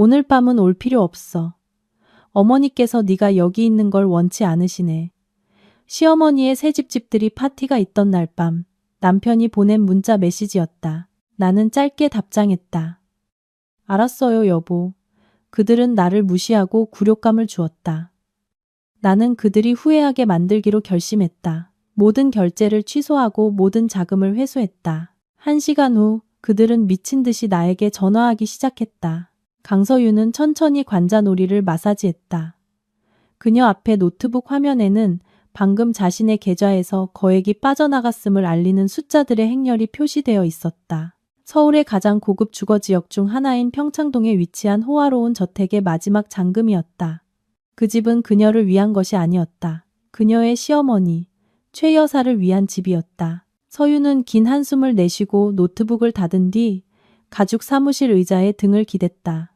오늘 밤은 올 필요 없어. 어머니께서 네가 여기 있는 걸 원치 않으시네. 시어머니의 새집집들이 파티가 있던 날 밤 남편이 보낸 문자 메시지였다. 나는 짧게 답장했다. 알았어요, 여보. 그들은 나를 무시하고 굴욕감을 주었다. 나는 그들이 후회하게 만들기로 결심했다. 모든 결제를 취소하고 모든 자금을 회수했다. 1시간 후 그들은 미친 듯이 나에게 전화하기 시작했다. 강서윤은 천천히 관자놀이를 마사지했다. 그녀 앞에 노트북 화면에는 방금 자신의 계좌에서 거액이 빠져나갔음을 알리는 숫자들의 행렬이 표시되어 있었다. 서울의 가장 고급 주거지역 중 하나인 평창동에 위치한 호화로운 저택의 마지막 잔금이었다. 그 집은 그녀를 위한 것이 아니었다. 그녀의 시어머니, 최 여사를 위한 집이었다. 서윤은 긴 한숨을 내쉬고 노트북을 닫은 뒤 가죽 사무실 의자에 등을 기댔다.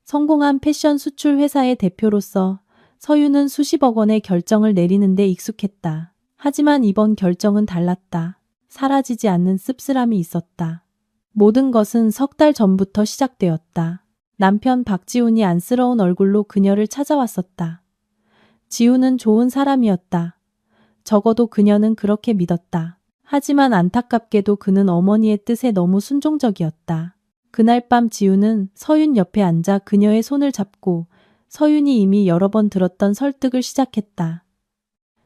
성공한 패션 수출 회사의 대표로서 서윤은 수십억 원의 결정을 내리는데 익숙했다. 하지만 이번 결정은 달랐다. 사라지지 않는 씁쓸함이 있었다. 모든 것은 석 달 전부터 시작되었다. 남편 박지훈이 안쓰러운 얼굴로 그녀를 찾아왔었다. 지훈은 좋은 사람이었다. 적어도 그녀는 그렇게 믿었다. 하지만 안타깝게도 그는 어머니의 뜻에 너무 순종적이었다. 그날 밤 지훈은 서윤 옆에 앉아 그녀의 손을 잡고 서윤이 이미 여러 번 들었던 설득을 시작했다.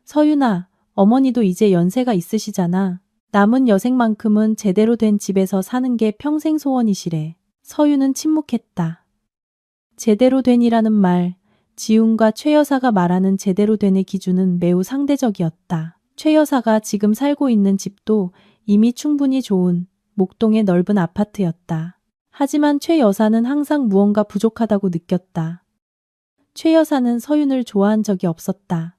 서윤아, 어머니도 이제 연세가 있으시잖아. 남은 여생만큼은 제대로 된 집에서 사는 게 평생 소원이시래. 서윤은 침묵했다. 제대로 된이라는 말, 지훈과 최 여사가 말하는 제대로 된의 기준은 매우 상대적이었다. 최 여사가 지금 살고 있는 집도 이미 충분히 좋은 목동의 넓은 아파트였다. 하지만 최 여사는 항상 무언가 부족하다고 느꼈다. 최 여사는 서윤을 좋아한 적이 없었다.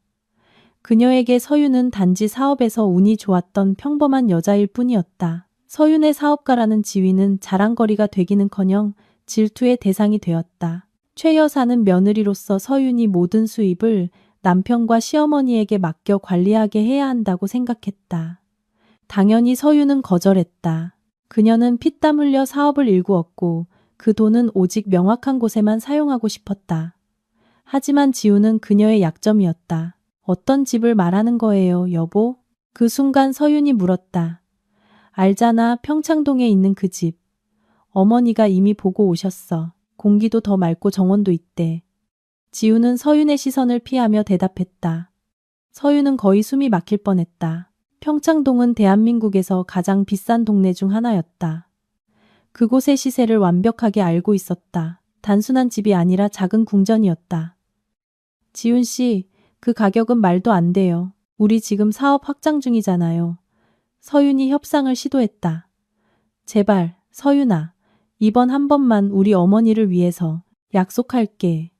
그녀에게 서윤은 단지 사업에서 운이 좋았던 평범한 여자일 뿐이었다. 서윤의 사업가라는 지위는 자랑거리가 되기는커녕 질투의 대상이 되었다. 최 여사는 며느리로서 서윤이 모든 수입을 남편과 시어머니에게 맡겨 관리하게 해야 한다고 생각했다. 당연히 서윤은 거절했다. 그녀는 피땀 흘려 사업을 일구었고 그 돈은 오직 명확한 곳에만 사용하고 싶었다. 하지만 지훈은 그녀의 약점이었다. 어떤 집을 말하는 거예요, 여보? 그 순간 서윤이 물었다. 알잖아, 평창동에 있는 그 집. 어머니가 이미 보고 오셨어. 공기도 더 맑고 정원도 있대. 지훈은 서윤의 시선을 피하며 대답했다. 서윤은 거의 숨이 막힐 뻔했다. 평창동은 대한민국에서 가장 비싼 동네 중 하나였다. 그곳의 시세를 완벽하게 알고 있었다. 단순한 집이 아니라 작은 궁전이었다. 지훈 씨, 그 가격은 말도 안 돼요. 우리 지금 사업 확장 중이잖아요. 서윤이 협상을 시도했다. 제발, 서윤아. 이번 한 번만 우리 어머니를 위해서 약속할게.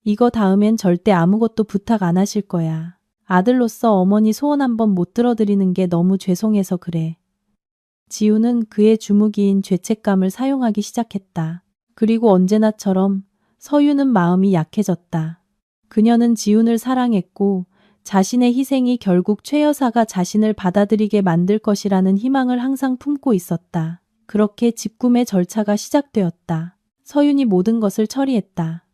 이거 다음엔 절대 아무것도 부탁 안 하실 거야. 아들로서 어머니 소원 한 번 못 들어드리는 게 너무 죄송해서 그래. 지훈은 그의 주무기인 죄책감을 사용하기 시작했다. 그리고 언제나처럼 서윤은 마음이 약해졌다. 그녀는 지훈을 사랑했고 자신의 희생이 결국 최 여사가 자신을 받아들이게 만들 것이라는 희망을 항상 품고 있었다. 그렇게 집구매 절차가 시작되었다. 서윤이 모든 것을 처리했다.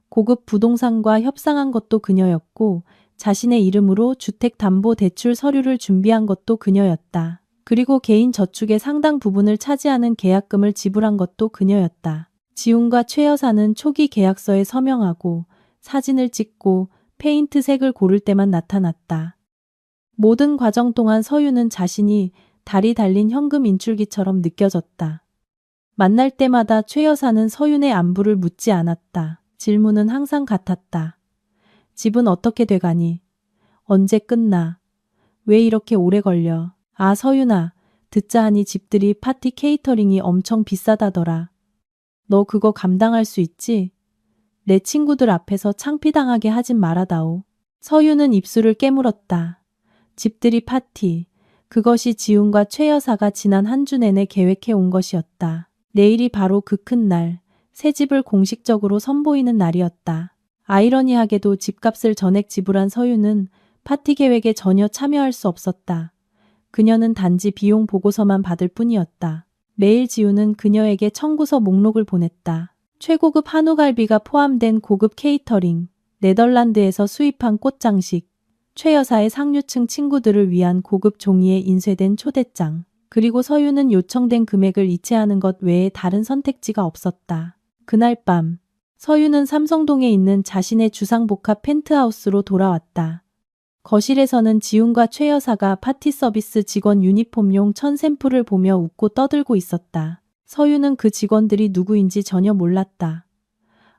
고급 부동산과 협상한 것도 그녀였고 자신의 이름으로 주택담보대출 서류를 준비한 것도 그녀였다. 그리고 개인 저축의 상당 부분을 차지하는 계약금을 지불한 것도 그녀였다. 지훈과 최 여사는 초기 계약서에 서명하고 사진을 찍고 페인트 색을 고를 때만 나타났다. 모든 과정 동안 서윤은 자신이 달이 달린 현금 인출기처럼 느껴졌다. 만날 때마다 최 여사는 서윤의 안부를 묻지 않았다. 질문은 항상 같았다. 집은 어떻게 돼가니? 언제 끝나? 왜 이렇게 오래 걸려? 아, 서윤아, 듣자 하니 집들이 파티 케이터링이 엄청 비싸다더라. 너 그거 감당할 수 있지? 내 친구들 앞에서 창피당하게 하진 말아다오. 서윤은 입술을 깨물었다. 집들이 파티. 그것이 지훈과 최 여사가 지난 한 주 내내 계획해 온 것이었다. 내일이 바로 그 큰 날, 새 집을 공식적으로 선보이는 날이었다. 아이러니하게도 집값을 전액 지불한 서윤은 파티 계획에 전혀 참여할 수 없었다. 그녀는 단지 비용 보고서만 받을 뿐이었다. 매일 지훈은 그녀에게 청구서 목록을 보냈다. 최고급 한우갈비가 포함된 고급 케이터링, 네덜란드에서 수입한 꽃장식, 최 여사의 상류층 친구들을 위한 고급 종이에 인쇄된 초대장, 그리고 서유는 요청된 금액을 이체하는 것 외에 다른 선택지가 없었다. 그날 밤, 서유는 삼성동에 있는 자신의 주상복합 펜트하우스로 돌아왔다. 거실에서는 지훈과 최 여사가 파티 서비스 직원 유니폼용 천 샘플을 보며 웃고 떠들고 있었다. 서유는 그 직원들이 누구인지 전혀 몰랐다.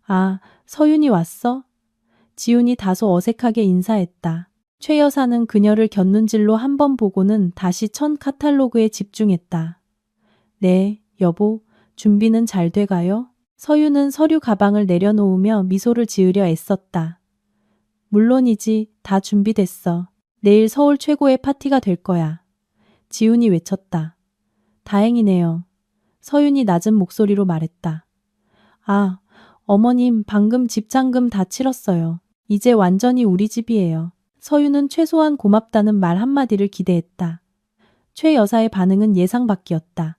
아, 서윤이 왔어? 지훈이 다소 어색하게 인사했다. 최 여사는 그녀를 곁눈질로 한 번 보고는 다시 천 카탈로그에 집중했다. 네, 여보, 준비는 잘 돼가요? 서유는 서류 가방을 내려놓으며 미소를 지으려 애썼다. 물론이지, 다 준비됐어. 내일 서울 최고의 파티가 될 거야. 지훈이 외쳤다. 다행이네요. 서윤이 낮은 목소리로 말했다. 아, 어머님 방금 집장금 다 치렀어요. 이제 완전히 우리 집이에요. 서윤은 최소한 고맙다는 말 한마디를 기대했다. 최 여사의 반응은 예상 밖이었다.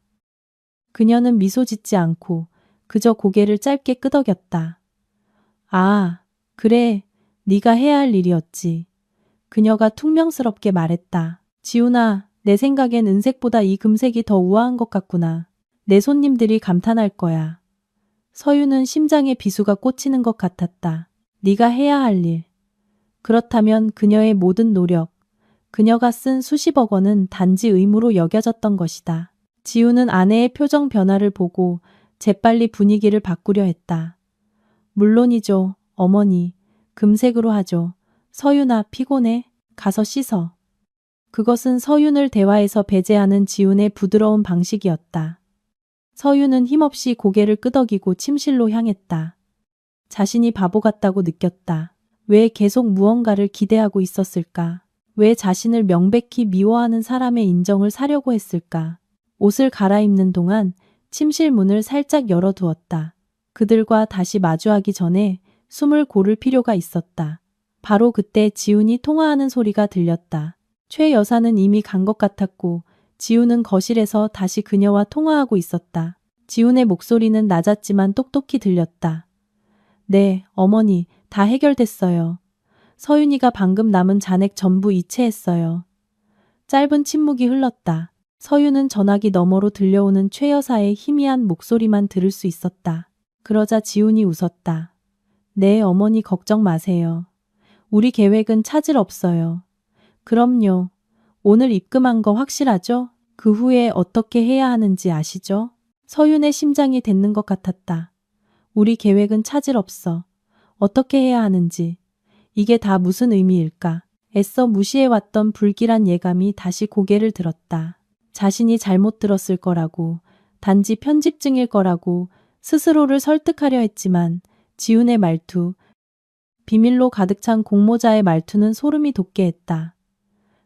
그녀는 미소 짓지 않고 그저 고개를 짧게 끄덕였다. 아, 그래, 네가 해야 할 일이었지. 그녀가 퉁명스럽게 말했다. 지훈아, 내 생각엔 은색보다 이 금색이 더 우아한 것 같구나. 내 손님들이 감탄할 거야. 서유는 심장에 비수가 꽂히는 것 같았다. 네가 해야 할 일. 그렇다면 그녀의 모든 노력, 그녀가 쓴 수십억 원은 단지 의무로 여겨졌던 것이다. 지훈은 아내의 표정 변화를 보고 재빨리 분위기를 바꾸려 했다. 물론이죠, 어머니. 금색으로 하죠. 서윤아, 피곤해? 가서 씻어. 그것은 서윤을 대화에서 배제하는 지훈의 부드러운 방식이었다. 서윤은 힘없이 고개를 끄덕이고 침실로 향했다. 자신이 바보 같다고 느꼈다. 왜 계속 무언가를 기대하고 있었을까? 왜 자신을 명백히 미워하는 사람의 인정을 사려고 했을까? 옷을 갈아입는 동안 침실 문을 살짝 열어두었다. 그들과 다시 마주하기 전에 숨을 고를 필요가 있었다. 바로 그때 지훈이 통화하는 소리가 들렸다. 최 여사는 이미 간 것 같았고 지훈은 거실에서 다시 그녀와 통화하고 있었다. 지훈의 목소리는 낮았지만 똑똑히 들렸다. 네, 어머니, 다 해결됐어요. 서윤이가 방금 남은 잔액 전부 이체했어요. 짧은 침묵이 흘렀다. 서윤은 전화기 너머로 들려오는 최 여사의 희미한 목소리만 들을 수 있었다. 그러자 지훈이 웃었다. 네, 어머니 걱정 마세요. 우리 계획은 차질 없어요. 그럼요. 오늘 입금한 거 확실하죠? 그 후에 어떻게 해야 하는지 아시죠? 서윤의 심장이 멨는 것 같았다. 우리 계획은 차질 없어. 어떻게 해야 하는지. 이게 다 무슨 의미일까? 애써 무시해왔던 불길한 예감이 다시 고개를 들었다. 자신이 잘못 들었을 거라고, 단지 편집증일 거라고 스스로를 설득하려 했지만 지훈의 말투, 비밀로 가득 찬 공모자의 말투는 소름이 돋게 했다.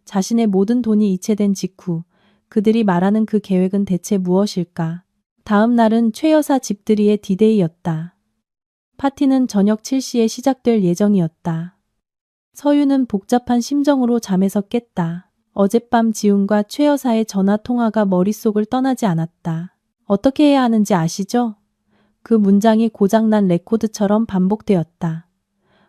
자신의 모든 돈이 이체된 직후 그들이 말하는 그 계획은 대체 무엇일까? 다음 날은 최 여사 집들이의 디데이였다. 파티는 저녁 7시에 시작될 예정이었다. 서유는 복잡한 심정으로 잠에서 깼다. 어젯밤 지훈과 최 여사의 전화 통화가 머릿속을 떠나지 않았다. 어떻게 해야 하는지 아시죠? 그 문장이 고장난 레코드처럼 반복되었다.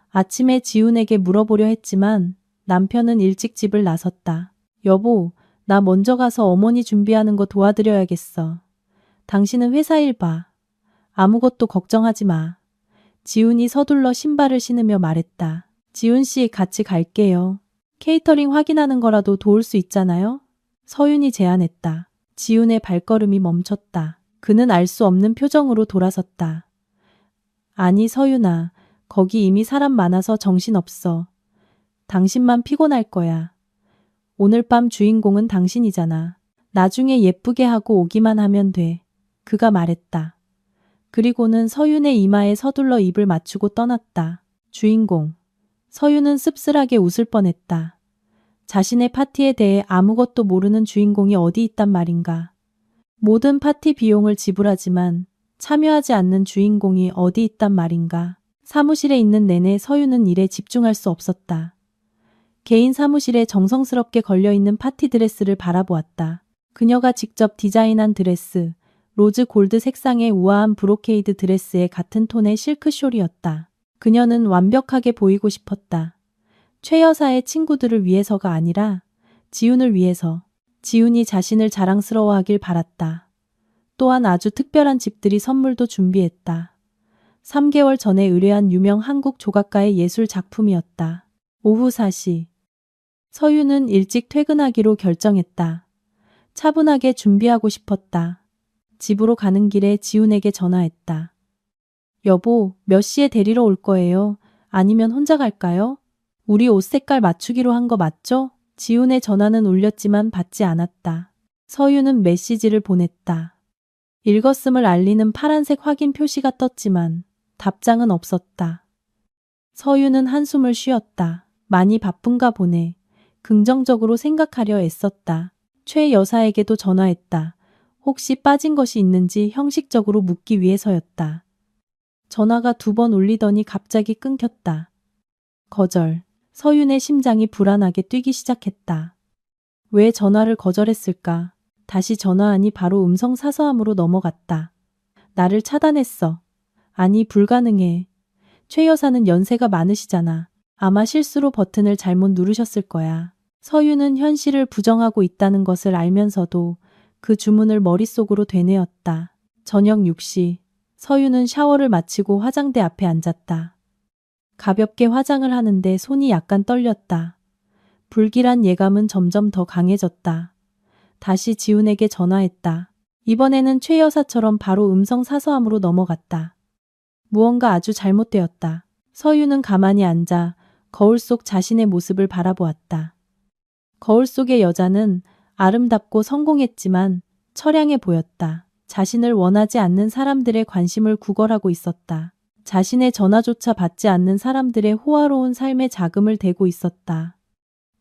아침에 지훈에게 물어보려 했지만 남편은 일찍 집을 나섰다. 여보, 나 먼저 가서 어머니 준비하는 거 도와드려야겠어. 당신은 회사 일 봐. 아무것도 걱정하지 마. 지훈이 서둘러 신발을 신으며 말했다. 지훈 씨 같이 갈게요. 케이터링 확인하는 거라도 도울 수 있잖아요? 서윤이 제안했다. 지훈의 발걸음이 멈췄다. 그는 알 수 없는 표정으로 돌아섰다. 아니 서윤아, 거기 이미 사람 많아서 정신없어. 당신만 피곤할 거야. 오늘 밤 주인공은 당신이잖아. 나중에 예쁘게 하고 오기만 하면 돼. 그가 말했다. 그리고는 서윤의 이마에 서둘러 입을 맞추고 떠났다. 주인공. 서윤은 씁쓸하게 웃을 뻔했다. 자신의 파티에 대해 아무것도 모르는 주인공이 어디 있단 말인가. 모든 파티 비용을 지불하지만 참여하지 않는 주인공이 어디 있단 말인가. 사무실에 있는 내내 서윤은 일에 집중할 수 없었다. 개인 사무실에 정성스럽게 걸려있는 파티 드레스를 바라보았다. 그녀가 직접 디자인한 드레스, 로즈 골드 색상의 우아한 브로케이드 드레스에 같은 톤의 실크숄이었다. 그녀는 완벽하게 보이고 싶었다. 최 여사의 친구들을 위해서가 아니라 지훈을 위해서. 지훈이 자신을 자랑스러워하길 바랐다. 또한 아주 특별한 집들이 선물도 준비했다. 3개월 전에 의뢰한 유명 한국 조각가의 예술 작품이었다. 오후 4시. 서유는 일찍 퇴근하기로 결정했다. 차분하게 준비하고 싶었다. 집으로 가는 길에 지훈에게 전화했다. 여보, 몇 시에 데리러 올 거예요? 아니면 혼자 갈까요? 우리 옷 색깔 맞추기로 한 거 맞죠? 지훈의 전화는 울렸지만 받지 않았다. 서유는 메시지를 보냈다. 읽었음을 알리는 파란색 확인 표시가 떴지만 답장은 없었다. 서유는 한숨을 쉬었다. 많이 바쁜가 보네. 긍정적으로 생각하려 애썼다. 최 여사에게도 전화했다. 혹시 빠진 것이 있는지 형식적으로 묻기 위해서였다. 전화가 2번 울리더니 갑자기 끊겼다. 거절. 서윤의 심장이 불안하게 뛰기 시작했다. 왜 전화를 거절했을까? 다시 전화하니 바로 음성 사서함으로 넘어갔다. 나를 차단했어. 아니, 불가능해. 최 여사는 연세가 많으시잖아. 아마 실수로 버튼을 잘못 누르셨을 거야. 서윤은 현실을 부정하고 있다는 것을 알면서도 그 주문을 머릿속으로 되뇌었다. 저녁 6시. 서윤은 샤워를 마치고 화장대 앞에 앉았다. 가볍게 화장을 하는데 손이 약간 떨렸다. 불길한 예감은 점점 더 강해졌다. 다시 지훈에게 전화했다. 이번에는 최 여사처럼 바로 음성 사서함으로 넘어갔다. 무언가 아주 잘못되었다. 서윤은 가만히 앉아 거울 속 자신의 모습을 바라보았다. 거울 속의 여자는 아름답고 성공했지만 처량해 보였다. 자신을 원하지 않는 사람들의 관심을 구걸하고 있었다. 자신의 전화조차 받지 않는 사람들의 호화로운 삶에 자금을 대고 있었다.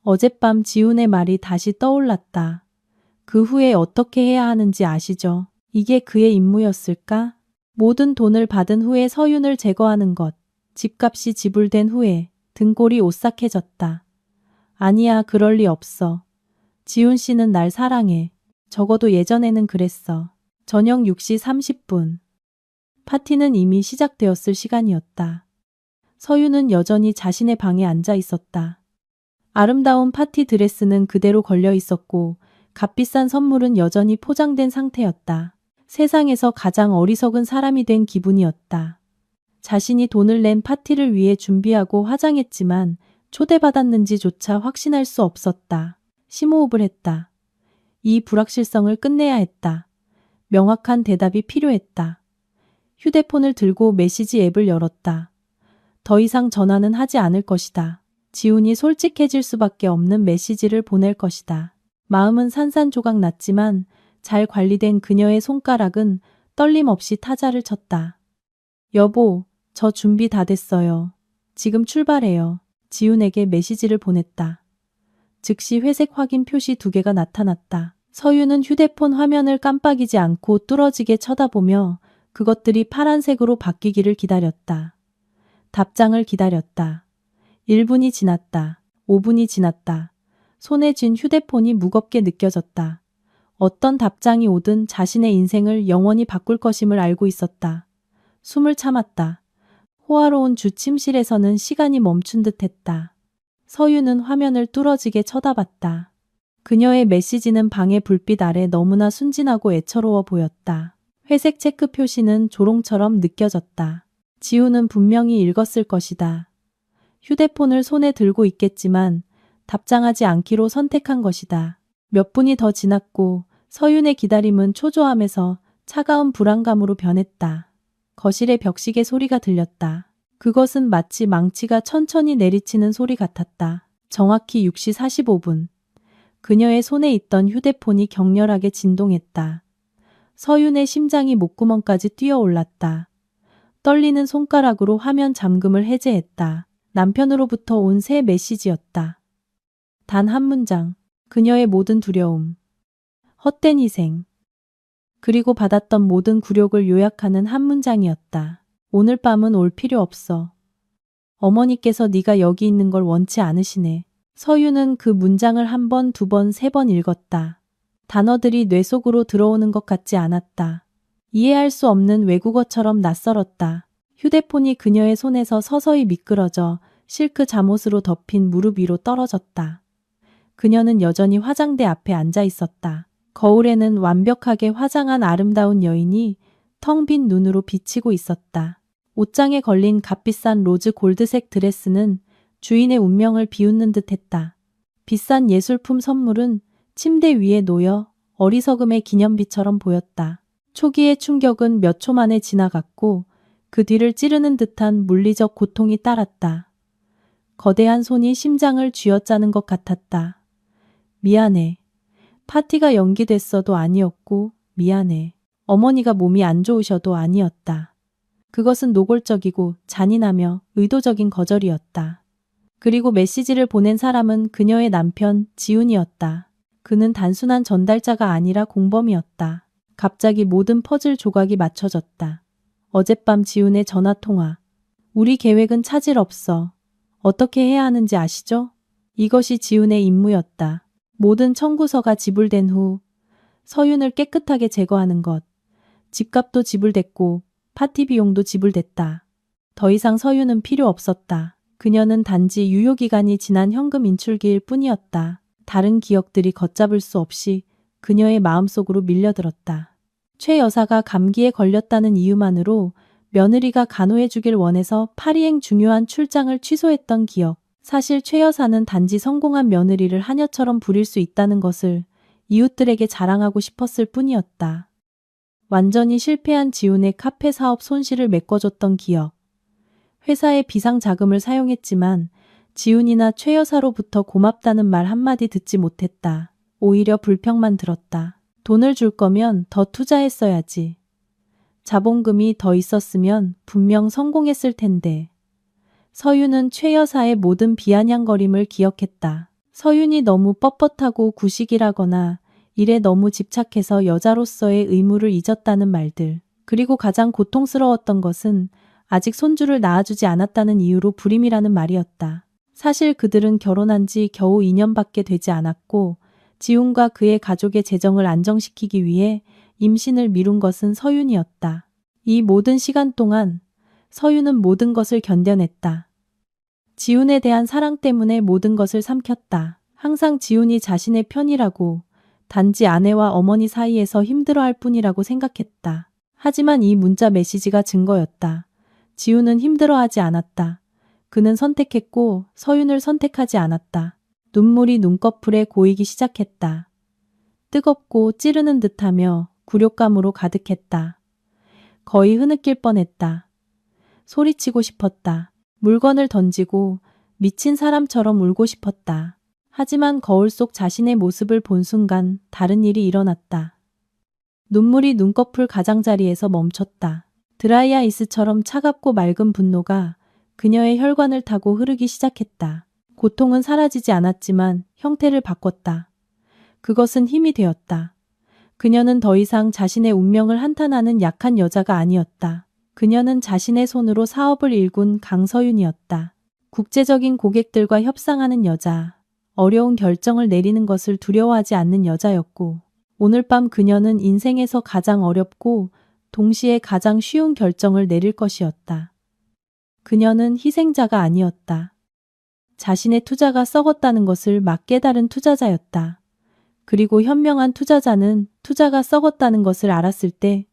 어젯밤 지훈의 말이 다시 떠올랐다. 그 후에 어떻게 해야 하는지 아시죠? 이게 그의 임무였을까? 모든 돈을 받은 후에 서윤을 제거하는 것. 집값이 지불된 후에 등골이 오싹해졌다. 아니야, 그럴 리 없어. 지훈 씨는 날 사랑해. 적어도 예전에는 그랬어. 저녁 6시 30분. 파티는 이미 시작되었을 시간이었다. 서윤은 여전히 자신의 방에 앉아 있었다. 아름다운 파티 드레스는 그대로 걸려 있었고 값비싼 선물은 여전히 포장된 상태였다. 세상에서 가장 어리석은 사람이 된 기분이었다. 자신이 돈을 낸 파티를 위해 준비하고 화장했지만 초대받았는지조차 확신할 수 없었다. 심호흡을 했다. 이 불확실성을 끝내야 했다. 명확한 대답이 필요했다. 휴대폰을 들고 메시지 앱을 열었다. 더 이상 전화는 하지 않을 것이다. 지훈이 솔직해질 수밖에 없는 메시지를 보낼 것이다. 마음은 산산조각 났지만 잘 관리된 그녀의 손가락은 떨림 없이 타자를 쳤다. 여보, 저 준비 다 됐어요. 지금 출발해요. 지훈에게 메시지를 보냈다. 즉시 회색 확인 표시 2개가 나타났다. 서윤은 휴대폰 화면을 깜빡이지 않고 뚫어지게 쳐다보며 그것들이 파란색으로 바뀌기를 기다렸다. 답장을 기다렸다. 1분이 지났다. 5분이 지났다. 손에 쥔 휴대폰이 무겁게 느껴졌다. 어떤 답장이 오든 자신의 인생을 영원히 바꿀 것임을 알고 있었다. 숨을 참았다. 호화로운 주 침실에서는 시간이 멈춘 듯 했다. 서윤은 화면을 뚫어지게 쳐다봤다. 그녀의 메시지는 방의 불빛 아래 너무나 순진하고 애처로워 보였다. 회색 체크 표시는 조롱처럼 느껴졌다. 지훈은 분명히 읽었을 것이다. 휴대폰을 손에 들고 있겠지만 답장하지 않기로 선택한 것이다. 몇 분이 더 지났고 서윤의 기다림은 초조함에서 차가운 불안감으로 변했다. 거실에 벽시계 소리가 들렸다. 그것은 마치 망치가 천천히 내리치는 소리 같았다. 정확히 6시 45분. 그녀의 손에 있던 휴대폰이 격렬하게 진동했다. 서윤의 심장이 목구멍까지 뛰어올랐다. 떨리는 손가락으로 화면 잠금을 해제했다. 남편으로부터 온 새 메시지였다. 단 한 문장. 그녀의 모든 두려움. 헛된 희생. 그리고 받았던 모든 굴욕을 요약하는 한 문장이었다. 오늘 밤은 올 필요 없어. 어머니께서 네가 여기 있는 걸 원치 않으시네. 서윤은 그 문장을 1번, 2번, 3번 읽었다. 단어들이 뇌 속으로 들어오는 것 같지 않았다. 이해할 수 없는 외국어처럼 낯설었다. 휴대폰이 그녀의 손에서 서서히 미끄러져 실크 잠옷으로 덮인 무릎 위로 떨어졌다. 그녀는 여전히 화장대 앞에 앉아 있었다. 거울에는 완벽하게 화장한 아름다운 여인이 텅 빈 눈으로 비치고 있었다. 옷장에 걸린 값비싼 로즈 골드색 드레스는 주인의 운명을 비웃는 듯했다. 비싼 예술품 선물은 침대 위에 놓여 어리석음의 기념비처럼 보였다. 초기의 충격은 몇 초 만에 지나갔고 그 뒤를 찌르는 듯한 물리적 고통이 따랐다. 거대한 손이 심장을 쥐어짜는 것 같았다. 미안해. 파티가 연기됐어도 아니었고 미안해. 어머니가 몸이 안 좋으셔도 아니었다. 그것은 노골적이고 잔인하며 의도적인 거절이었다. 그리고 메시지를 보낸 사람은 그녀의 남편 지훈이었다. 그는 단순한 전달자가 아니라 공범이었다. 갑자기 모든 퍼즐 조각이 맞춰졌다. 어젯밤 지훈의 전화통화. 우리 계획은 차질 없어. 어떻게 해야 하는지 아시죠? 이것이 지훈의 임무였다. 모든 청구서가 지불된 후 서윤을 깨끗하게 제거하는 것. 집값도 지불됐고 파티 비용도 지불됐다. 더 이상 서윤은 필요 없었다. 그녀는 단지 유효기간이 지난 현금 인출기일 뿐이었다. 다른 기억들이 걷잡을 수 없이 그녀의 마음속으로 밀려들었다. 최 여사가 감기에 걸렸다는 이유만으로 며느리가 간호해주길 원해서 파리행 중요한 출장을 취소했던 기억. 사실 최 여사는 단지 성공한 며느리를 하녀처럼 부릴 수 있다는 것을 이웃들에게 자랑하고 싶었을 뿐이었다. 완전히 실패한 지훈의 카페 사업 손실을 메꿔줬던 기억. 회사의 비상자금을 사용했지만 지훈이나 최 여사로부터 고맙다는 말 한마디 듣지 못했다. 오히려 불평만 들었다. 돈을 줄 거면 더 투자했어야지. 자본금이 더 있었으면 분명 성공했을 텐데. 서윤은 최 여사의 모든 비아냥거림을 기억했다. 서윤이 너무 뻣뻣하고 구식이라거나 일에 너무 집착해서 여자로서의 의무를 잊었다는 말들. 그리고 가장 고통스러웠던 것은 아직 손주를 낳아주지 않았다는 이유로 불임이라는 말이었다. 사실 그들은 결혼한 지 겨우 2년밖에 되지 않았고 지훈과 그의 가족의 재정을 안정시키기 위해 임신을 미룬 것은 서윤이었다. 이 모든 시간 동안 서윤은 모든 것을 견뎌냈다. 지훈에 대한 사랑 때문에 모든 것을 삼켰다. 항상 지훈이 자신의 편이라고, 단지 아내와 어머니 사이에서 힘들어할 뿐이라고 생각했다. 하지만 이 문자 메시지가 증거였다. 지훈은 힘들어하지 않았다. 그는 선택했고 서윤을 선택하지 않았다. 눈물이 눈꺼풀에 고이기 시작했다. 뜨겁고 찌르는 듯하며 굴욕감으로 가득했다. 거의 흐느낄 뻔했다. 소리치고 싶었다. 물건을 던지고 미친 사람처럼 울고 싶었다. 하지만 거울 속 자신의 모습을 본 순간 다른 일이 일어났다. 눈물이 눈꺼풀 가장자리에서 멈췄다. 드라이아이스처럼 차갑고 맑은 분노가 그녀의 혈관을 타고 흐르기 시작했다. 고통은 사라지지 않았지만 형태를 바꿨다. 그것은 힘이 되었다. 그녀는 더 이상 자신의 운명을 한탄하는 약한 여자가 아니었다. 그녀는 자신의 손으로 사업을 일군 강서윤이었다. 국제적인 고객들과 협상하는 여자, 어려운 결정을 내리는 것을 두려워하지 않는 여자였고, 오늘 밤 그녀는 인생에서 가장 어렵고 동시에 가장 쉬운 결정을 내릴 것이었다. 그녀는 희생자가 아니었다. 자신의 투자가 썩었다는 것을 막 깨달은 투자자였다. 그리고 현명한 투자자는 투자가 썩었다는 것을 알았을 때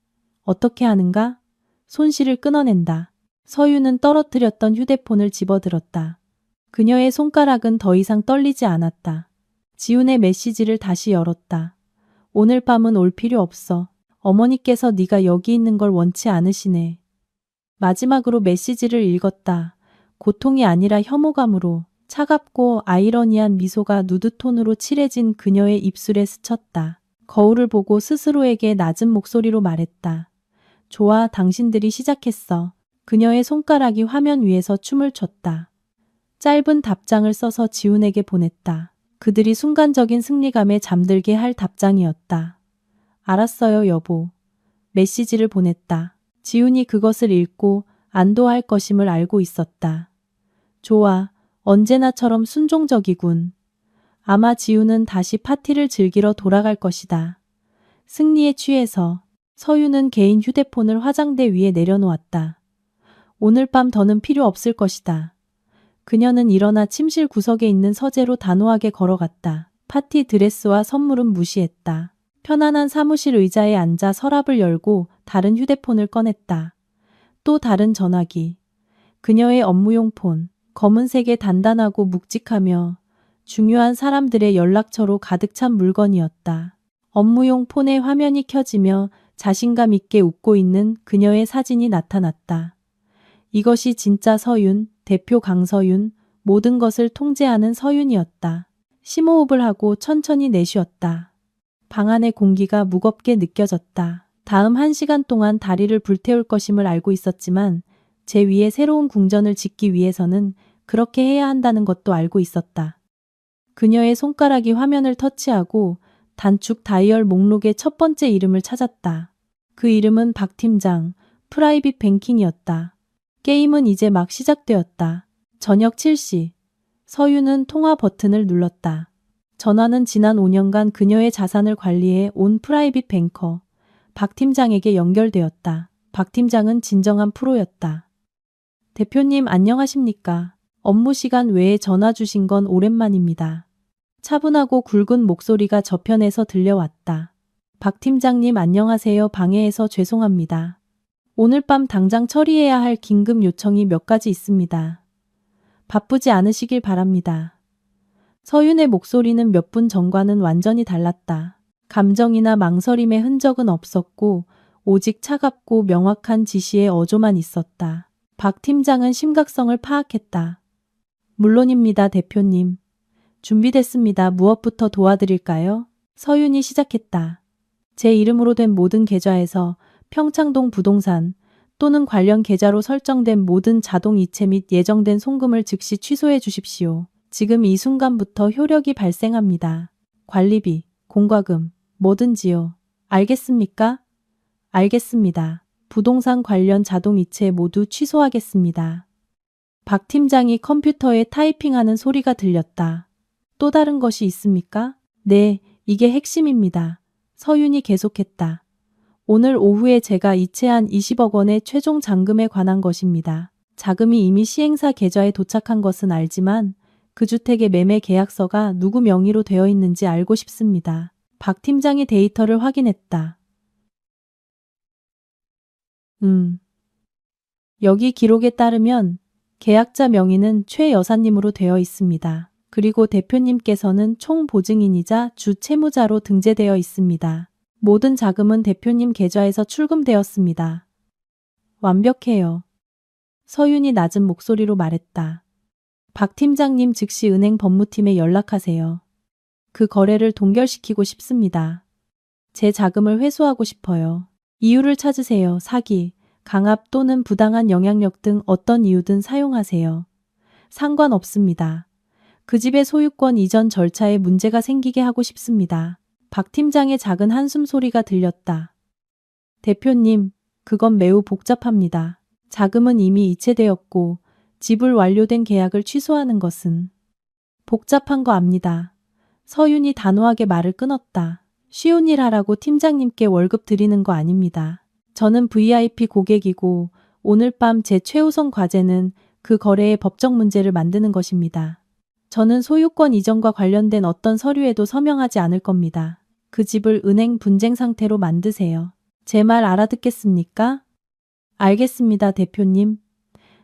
어떻게 하는가? 손실을 끊어낸다. 서윤은 떨어뜨렸던 휴대폰을 집어들었다. 그녀의 손가락은 더 이상 떨리지 않았다. 지훈의 메시지를 다시 열었다. 오늘 밤은 올 필요 없어. 어머니께서 네가 여기 있는 걸 원치 않으시네. 마지막으로 메시지를 읽었다. 고통이 아니라 혐오감으로 차갑고 아이러니한 미소가 누드톤으로 칠해진 그녀의 입술에 스쳤다. 거울을 보고 스스로에게 낮은 목소리로 말했다. 좋아, 당신들이 시작했어. 그녀의 손가락이 화면 위에서 춤을 췄다. 짧은 답장을 써서 지훈에게 보냈다. 그들이 순간적인 승리감에 잠들게 할 답장이었다. 알았어요, 여보. 메시지를 보냈다. 지훈이 그것을 읽고 안도할 것임을 알고 있었다. 좋아, 언제나처럼 순종적이군. 아마 지훈은 다시 파티를 즐기러 돌아갈 것이다. 승리에 취해서. 서윤은 개인 휴대폰을 화장대 위에 내려놓았다. 오늘 밤 더는 필요 없을 것이다. 그녀는 일어나 침실 구석에 있는 서재로 단호하게 걸어갔다. 파티 드레스와 선물은 무시했다. 편안한 사무실 의자에 앉아 서랍을 열고 다른 휴대폰을 꺼냈다. 또 다른 전화기. 그녀의 업무용 폰. 검은색에 단단하고 묵직하며 중요한 사람들의 연락처로 가득 찬 물건이었다. 업무용 폰의 화면이 켜지며 자신감 있게 웃고 있는 그녀의 사진이 나타났다. 이것이 진짜 서윤, 대표 강서윤, 모든 것을 통제하는 서윤이었다. 심호흡을 하고 천천히 내쉬었다. 방 안의 공기가 무겁게 느껴졌다. 다음 1시간 동안 다리를 불태울 것임을 알고 있었지만 제 위에 새로운 궁전을 짓기 위해서는 그렇게 해야 한다는 것도 알고 있었다. 그녀의 손가락이 화면을 터치하고 단축 다이얼 목록의 첫 번째 이름을 찾았다. 그 이름은 박 팀장, 프라이빗 뱅킹이었다. 게임은 이제 막 시작되었다. 저녁 7시. 서윤은 통화 버튼을 눌렀다. 전화는 지난 5년간 그녀의 자산을 관리해 온 프라이빗 뱅커, 박 팀장에게 연결되었다. 박 팀장은 진정한 프로였다. 대표님 안녕하십니까? 업무 시간 외에 전화 주신 건 오랜만입니다. 차분하고 굵은 목소리가 저편에서 들려왔다. 박 팀장님 안녕하세요. 방해해서 죄송합니다. 오늘 밤 당장 처리해야 할 긴급 요청이 몇 가지 있습니다. 바쁘지 않으시길 바랍니다. 서윤의 목소리는 몇 분 전과는 완전히 달랐다. 감정이나 망설임의 흔적은 없었고 오직 차갑고 명확한 지시의 어조만 있었다. 박 팀장은 심각성을 파악했다. 물론입니다, 대표님. 준비됐습니다. 무엇부터 도와드릴까요? 서윤이 시작했다. 제 이름으로 된 모든 계좌에서 평창동 부동산 또는 관련 계좌로 설정된 모든 자동 이체 및 예정된 송금을 즉시 취소해 주십시오. 지금 이 순간부터 효력이 발생합니다. 관리비, 공과금, 뭐든지요. 알겠습니까? 알겠습니다. 부동산 관련 자동 이체 모두 취소하겠습니다. 박 팀장이 컴퓨터에 타이핑하는 소리가 들렸다. 또 다른 것이 있습니까? 네, 이게 핵심입니다. 서윤이 계속했다. 오늘 오후에 제가 이체한 20억 원의 최종 잔금에 관한 것입니다. 자금이 이미 시행사 계좌에 도착한 것은 알지만 그 주택의 매매 계약서가 누구 명의로 되어 있는지 알고 싶습니다. 박 팀장이 데이터를 확인했다. 여기 기록에 따르면 계약자 명의는 최 여사님으로 되어 있습니다. 그리고 대표님께서는 총보증인이자 주 채무자로 등재되어 있습니다. 모든 자금은 대표님 계좌에서 출금되었습니다. 완벽해요. 서윤이 낮은 목소리로 말했다. 박 팀장님 즉시 은행 법무팀에 연락하세요. 그 거래를 동결시키고 싶습니다. 제 자금을 회수하고 싶어요. 이유를 찾으세요. 사기, 강압 또는 부당한 영향력 등 어떤 이유든 사용하세요. 상관없습니다. 그 집의 소유권 이전 절차에 문제가 생기게 하고 싶습니다. 박 팀장의 작은 한숨 소리가 들렸다. 대표님, 그건 매우 복잡합니다. 자금은 이미 이체되었고 지불 완료된 계약을 취소하는 것은 복잡한 거 압니다. 서윤이 단호하게 말을 끊었다. 쉬운 일 하라고 팀장님께 월급 드리는 거 아닙니다. 저는 VIP 고객이고 오늘 밤 제 최우선 과제는 그 거래의 법적 문제를 만드는 것입니다. 저는 소유권 이전과 관련된 어떤 서류에도 서명하지 않을 겁니다. 그 집을 은행 분쟁 상태로 만드세요. 제 말 알아듣겠습니까? 알겠습니다, 대표님.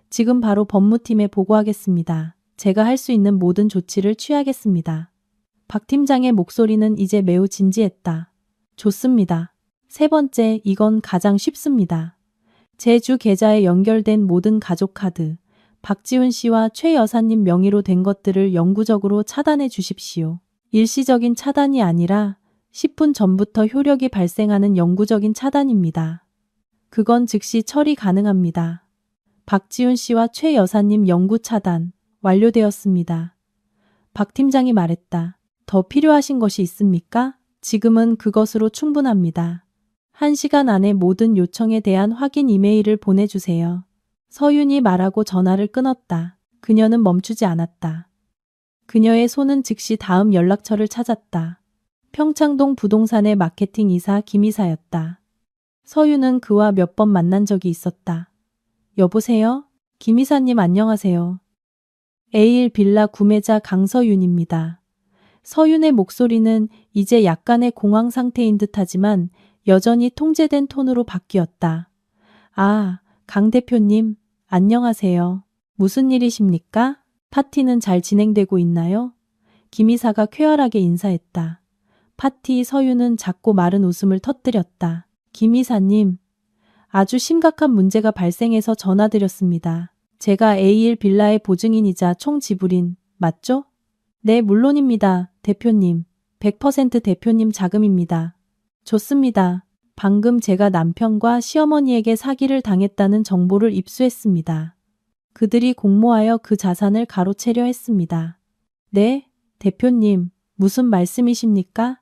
지금 바로 법무팀에 보고하겠습니다. 제가 할 수 있는 모든 조치를 취하겠습니다. 박 팀장의 목소리는 이제 매우 진지했다. 좋습니다. 세 번째, 이건 가장 쉽습니다. 제 주 계좌에 연결된 모든 가족 카드, 박지훈 씨와 최 여사님 명의로 된 것들을 영구적으로 차단해 주십시오. 일시적인 차단이 아니라 10분 전부터 효력이 발생하는 영구적인 차단입니다. 그건 즉시 처리 가능합니다. 박지훈 씨와 최 여사님 영구 차단 완료되었습니다. 박 팀장이 말했다. 더 필요하신 것이 있습니까? 지금은 그것으로 충분합니다. 1시간 안에 모든 요청에 대한 확인 이메일을 보내주세요. 서윤이 말하고 전화를 끊었다. 그녀는 멈추지 않았다. 그녀의 손은 즉시 다음 연락처를 찾았다. 평창동 부동산의 마케팅 이사 김 이사였다. 서유는 그와 몇 번 만난 적이 있었다. 여보세요? 김 이사님 안녕하세요. A1 빌라 구매자 강서윤입니다. 서윤의 목소리는 이제 약간의 공황 상태인 듯하지만 여전히 통제된 톤으로 바뀌었다. 아, 강 대표님, 안녕하세요. 무슨 일이십니까? 파티는 잘 진행되고 있나요? 김 이사가 쾌활하게 인사했다. 파티. 서윤은 작고 마른 웃음을 터뜨렸다. 김 이사님, 아주 심각한 문제가 발생해서 전화드렸습니다. 제가 A1 빌라의 보증인이자 총 지불인, 맞죠? 네, 물론입니다. 대표님. 100% 대표님 자금입니다. 좋습니다. 방금 제가 남편과 시어머니에게 사기를 당했다는 정보를 입수했습니다. 그들이 공모하여 그 자산을 가로채려 했습니다. 네, 대표님, 무슨 말씀이십니까?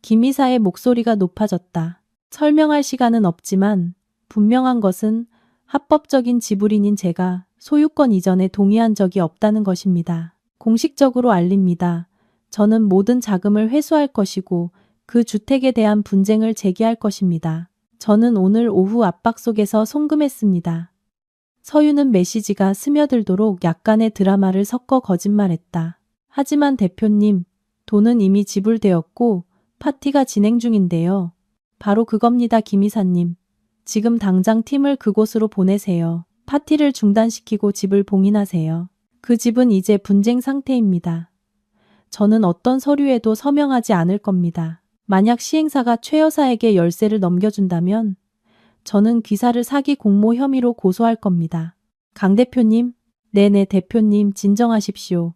김 이사의 목소리가 높아졌다. 설명할 시간은 없지만 분명한 것은 합법적인 지불인인 제가 소유권 이전에 동의한 적이 없다는 것입니다. 공식적으로 알립니다. 저는 모든 자금을 회수할 것이고 그 주택에 대한 분쟁을 제기할 것입니다. 저는 오늘 오후 압박 속에서 송금했습니다. 서유는 메시지가 스며들도록 약간의 드라마를 섞어 거짓말했다. 하지만 대표님, 돈은 이미 지불되었고 파티가 진행 중인데요. 바로 그겁니다, 김 이사님. 지금 당장 팀을 그곳으로 보내세요. 파티를 중단시키고 집을 봉인하세요. 그 집은 이제 분쟁 상태입니다. 저는 어떤 서류에도 서명하지 않을 겁니다. 만약 시행사가 최 여사에게 열쇠를 넘겨준다면 저는 귀사를 사기 공모 혐의로 고소할 겁니다. 강 대표님, 네네 대표님 진정하십시오.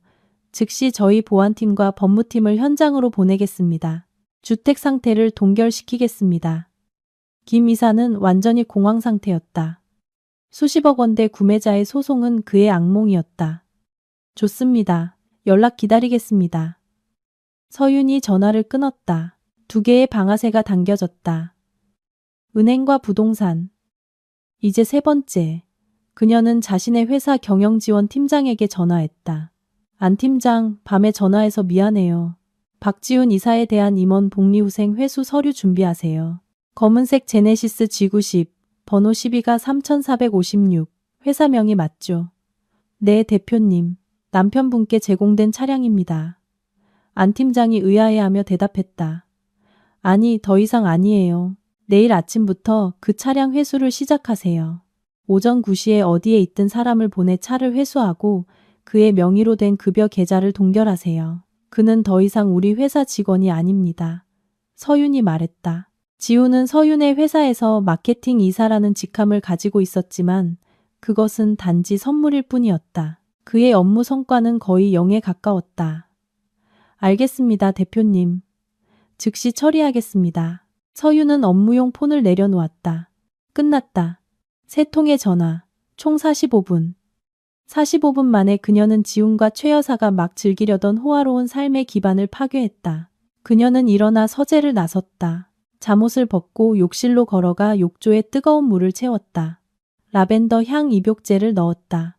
즉시 저희 보안팀과 법무팀을 현장으로 보내겠습니다. 주택 상태를 동결시키겠습니다. 김 이사는 완전히 공황 상태였다. 수십억 원대 구매자의 소송은 그의 악몽이었다. 좋습니다. 연락 기다리겠습니다. 서윤이 전화를 끊었다. 2개의 방아쇠가 당겨졌다. 은행과 부동산. 이제 3번째. 그녀는 자신의 회사 경영지원 팀장에게 전화했다. 안 팀장, 밤에 전화해서 미안해요. 박지훈 이사에 대한 임원 복리후생 회수 서류 준비하세요. 검은색 제네시스 G90, 번호 12가 3456. 회사명이 맞죠? 네, 대표님. 남편분께 제공된 차량입니다. 안 팀장이 의아해하며 대답했다. 아니, 더 이상 아니에요. 내일 아침부터 그 차량 회수를 시작하세요. 오전 9시에 어디에 있든 사람을 보내 차를 회수하고 그의 명의로 된 급여 계좌를 동결하세요. 그는 더 이상 우리 회사 직원이 아닙니다. 서윤이 말했다. 지우는 서윤의 회사에서 마케팅 이사라는 직함을 가지고 있었지만 그것은 단지 선물일 뿐이었다. 그의 업무 성과는 거의 0에 가까웠다. 알겠습니다, 대표님. 즉시 처리하겠습니다. 서윤은 업무용 폰을 내려놓았다. 끝났다. 3통의 전화. 총 45분. 45분 만에 그녀는 지훈과 최 여사가 막 즐기려던 호화로운 삶의 기반을 파괴했다. 그녀는 일어나 서재를 나섰다. 잠옷을 벗고 욕실로 걸어가 욕조에 뜨거운 물을 채웠다. 라벤더 향 입욕제를 넣었다.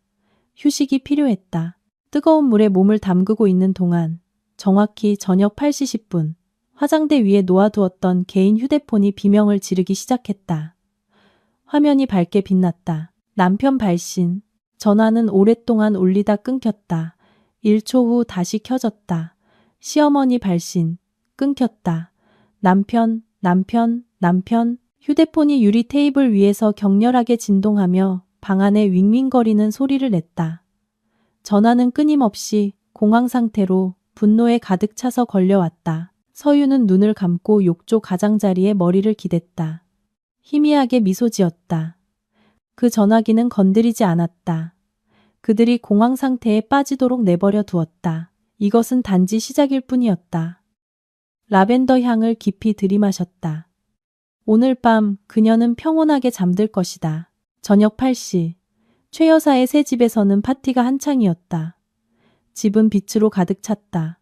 휴식이 필요했다. 뜨거운 물에 몸을 담그고 있는 동안 정확히 저녁 8시 10분 화장대 위에 놓아두었던 개인 휴대폰이 비명을 지르기 시작했다. 화면이 밝게 빛났다. 남편 발신. 전화는 오랫동안 울리다 끊겼다. 1초 후 다시 켜졌다. 시어머니 발신. 끊겼다. 남편. 휴대폰이 유리 테이블 위에서 격렬하게 진동하며 방 안에 윙윙거리는 소리를 냈다. 전화는 끊임없이 공황 상태로 분노에 가득 차서 걸려왔다. 서유는 눈을 감고 욕조 가장자리에 머리를 기댔다. 희미하게 미소 지었다. 그 전화기는 건드리지 않았다. 그들이 공황 상태에 빠지도록 내버려 두었다. 이것은 단지 시작일 뿐이었다. 라벤더 향을 깊이 들이마셨다. 오늘 밤 그녀는 평온하게 잠들 것이다. 저녁 8시. 최 여사의 새 집에서는 파티가 한창이었다. 집은 빛으로 가득 찼다.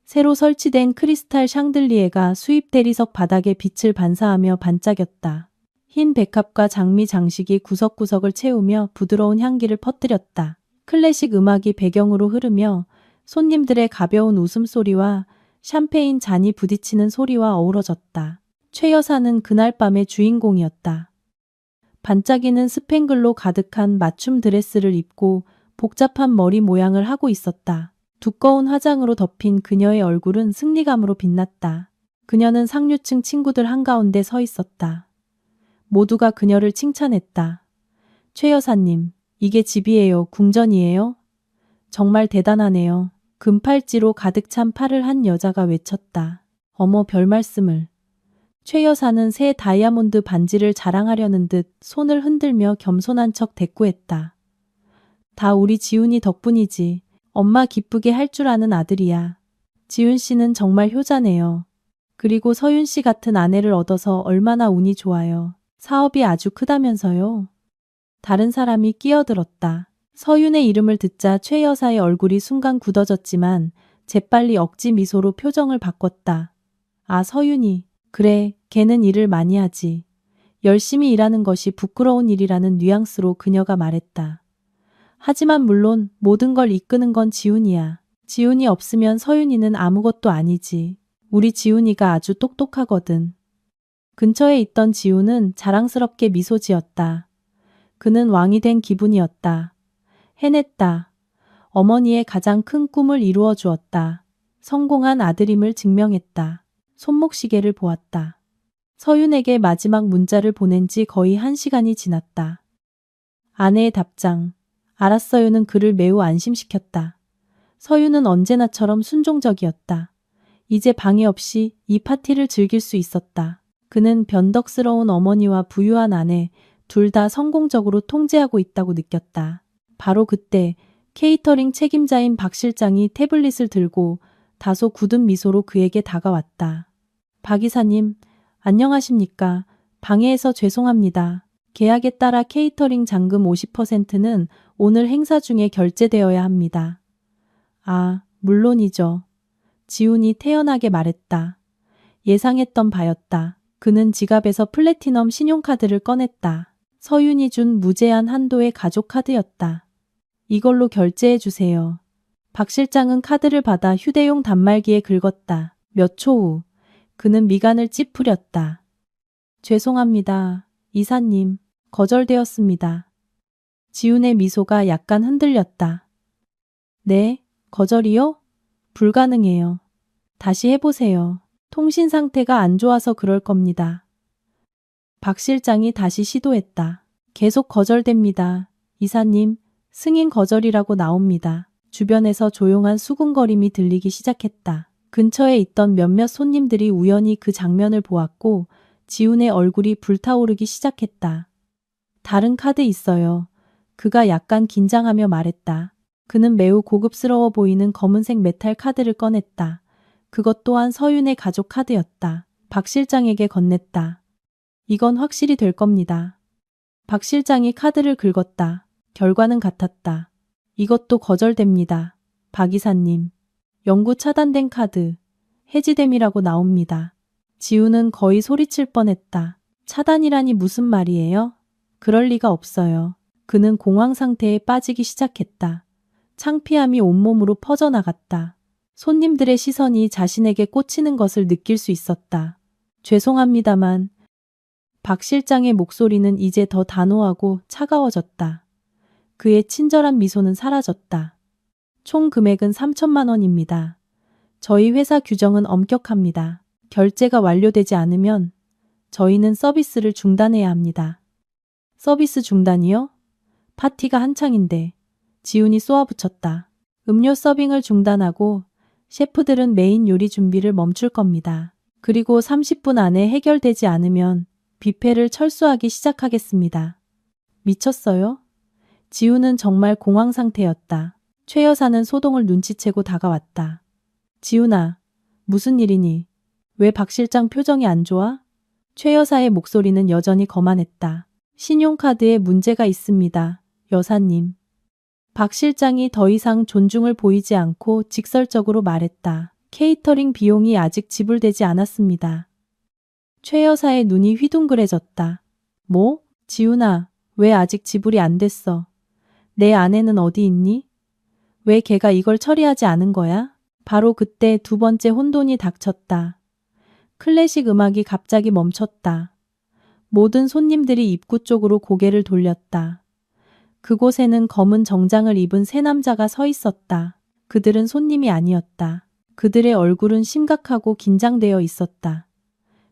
새로 설치된 크리스탈 샹들리에가 수입 대리석 바닥에 빛을 반사하며 반짝였다. 흰 백합과 장미 장식이 구석구석을 채우며 부드러운 향기를 퍼뜨렸다. 클래식 음악이 배경으로 흐르며 손님들의 가벼운 웃음소리와 샴페인 잔이 부딪히는 소리와 어우러졌다. 최 여사는 그날 밤의 주인공이었다. 반짝이는 스팽글로 가득한 맞춤 드레스를 입고 복잡한 머리 모양을 하고 있었다. 두꺼운 화장으로 덮인 그녀의 얼굴은 승리감으로 빛났다. 그녀는 상류층 친구들 한가운데 서 있었다. 모두가 그녀를 칭찬했다. 최 여사님, 이게 집이에요? 궁전이에요? 정말 대단하네요. 금팔찌로 가득 찬 팔을 한 여자가 외쳤다. 어머, 별 말씀을. 최 여사는 새 다이아몬드 반지를 자랑하려는 듯 손을 흔들며 겸손한 척 대꾸했다. 다 우리 지훈이 덕분이지. 엄마 기쁘게 할 줄 아는 아들이야. 지훈 씨는 정말 효자네요. 그리고 서윤 씨 같은 아내를 얻어서 얼마나 운이 좋아요. 사업이 아주 크다면서요. 다른 사람이 끼어들었다. 서윤의 이름을 듣자 최 여사의 얼굴이 순간 굳어졌지만 재빨리 억지 미소로 표정을 바꿨다. 아, 서윤이. 그래, 걔는 일을 많이 하지. 열심히 일하는 것이 부끄러운 일이라는 뉘앙스로 그녀가 말했다. 하지만 물론 모든 걸 이끄는 건 지훈이야. 지훈이 없으면 서윤이는 아무것도 아니지. 우리 지훈이가 아주 똑똑하거든. 근처에 있던 지훈은 자랑스럽게 미소 지었다. 그는 왕이 된 기분이었다. 해냈다. 어머니의 가장 큰 꿈을 이루어 주었다. 성공한 아들임을 증명했다. 손목시계를 보았다. 서윤에게 마지막 문자를 보낸 지 거의 1시간이 지났다. 아내의 답장. 알았어요는 그를 매우 안심시켰다. 서윤은 언제나처럼 순종적이었다. 이제 방해 없이 이 파티를 즐길 수 있었다. 그는 변덕스러운 어머니와 부유한 아내 둘 다 성공적으로 통제하고 있다고 느꼈다. 바로 그때 케이터링 책임자인 박 실장이 태블릿을 들고 다소 굳은 미소로 그에게 다가왔다. 박 이사님, 안녕하십니까. 방해해서 죄송합니다. 계약에 따라 케이터링 잔금 50%는 오늘 행사 중에 결제되어야 합니다. 아, 물론이죠. 지훈이 태연하게 말했다. 예상했던 바였다. 그는 지갑에서 플래티넘 신용카드를 꺼냈다. 서윤이 준 무제한 한도의 가족 카드였다. 이걸로 결제해 주세요. 박 실장은 카드를 받아 휴대용 단말기에 긁었다. 몇 초 후, 그는 미간을 찌푸렸다. 죄송합니다. 이사님, 거절되었습니다. 지훈의 미소가 약간 흔들렸다. 네, 거절이요? 불가능해요. 다시 해보세요. 통신 상태가 안 좋아서 그럴 겁니다. 박 실장이 다시 시도했다. 계속 거절됩니다. 이사님, 승인 거절이라고 나옵니다. 주변에서 조용한 수군거림이 들리기 시작했다. 근처에 있던 몇몇 손님들이 우연히 그 장면을 보았고 지훈의 얼굴이 불타오르기 시작했다. 다른 카드 있어요. 그가 약간 긴장하며 말했다. 그는 매우 고급스러워 보이는 검은색 메탈 카드를 꺼냈다. 그것 또한 서윤의 가족 카드였다. 박 실장에게 건넸다. 이건 확실히 될 겁니다. 박 실장이 카드를 긁었다. 결과는 같았다. 이것도 거절됩니다. 박 이사님. 영구 차단된 카드. 해지됨이라고 나옵니다. 지훈은 거의 소리칠 뻔했다. 차단이라니 무슨 말이에요? 그럴 리가 없어요. 그는 공황 상태에 빠지기 시작했다. 창피함이 온몸으로 퍼져나갔다. 손님들의 시선이 자신에게 꽂히는 것을 느낄 수 있었다. 죄송합니다만. 박 실장의 목소리는 이제 더 단호하고 차가워졌다. 그의 친절한 미소는 사라졌다. 총 금액은 3천만 원입니다. 저희 회사 규정은 엄격합니다. 결제가 완료되지 않으면 저희는 서비스를 중단해야 합니다. 서비스 중단이요? 파티가 한창인데. 지훈이 쏘아붙였다. 음료 서빙을 중단하고 셰프들은 메인 요리 준비를 멈출 겁니다. 그리고 30분 안에 해결되지 않으면 뷔페를 철수하기 시작하겠습니다. 미쳤어요? 지훈은 정말 공황 상태였다. 최 여사는 소동을 눈치채고 다가왔다. 지훈아, 무슨 일이니? 왜 박 실장 표정이 안 좋아? 최 여사의 목소리는 여전히 거만했다. 신용카드에 문제가 있습니다. 여사님. 박 실장이 더 이상 존중을 보이지 않고 직설적으로 말했다. 케이터링 비용이 아직 지불되지 않았습니다. 최 여사의 눈이 휘둥그레졌다. 뭐? 지훈아, 왜 아직 지불이 안 됐어? 내 아내는 어디 있니? 왜 걔가 이걸 처리하지 않은 거야? 바로 그때 두 번째 혼돈이 닥쳤다. 클래식 음악이 갑자기 멈췄다. 모든 손님들이 입구 쪽으로 고개를 돌렸다. 그곳에는 검은 정장을 입은 세 남자가 서 있었다. 그들은 손님이 아니었다. 그들의 얼굴은 심각하고 긴장되어 있었다.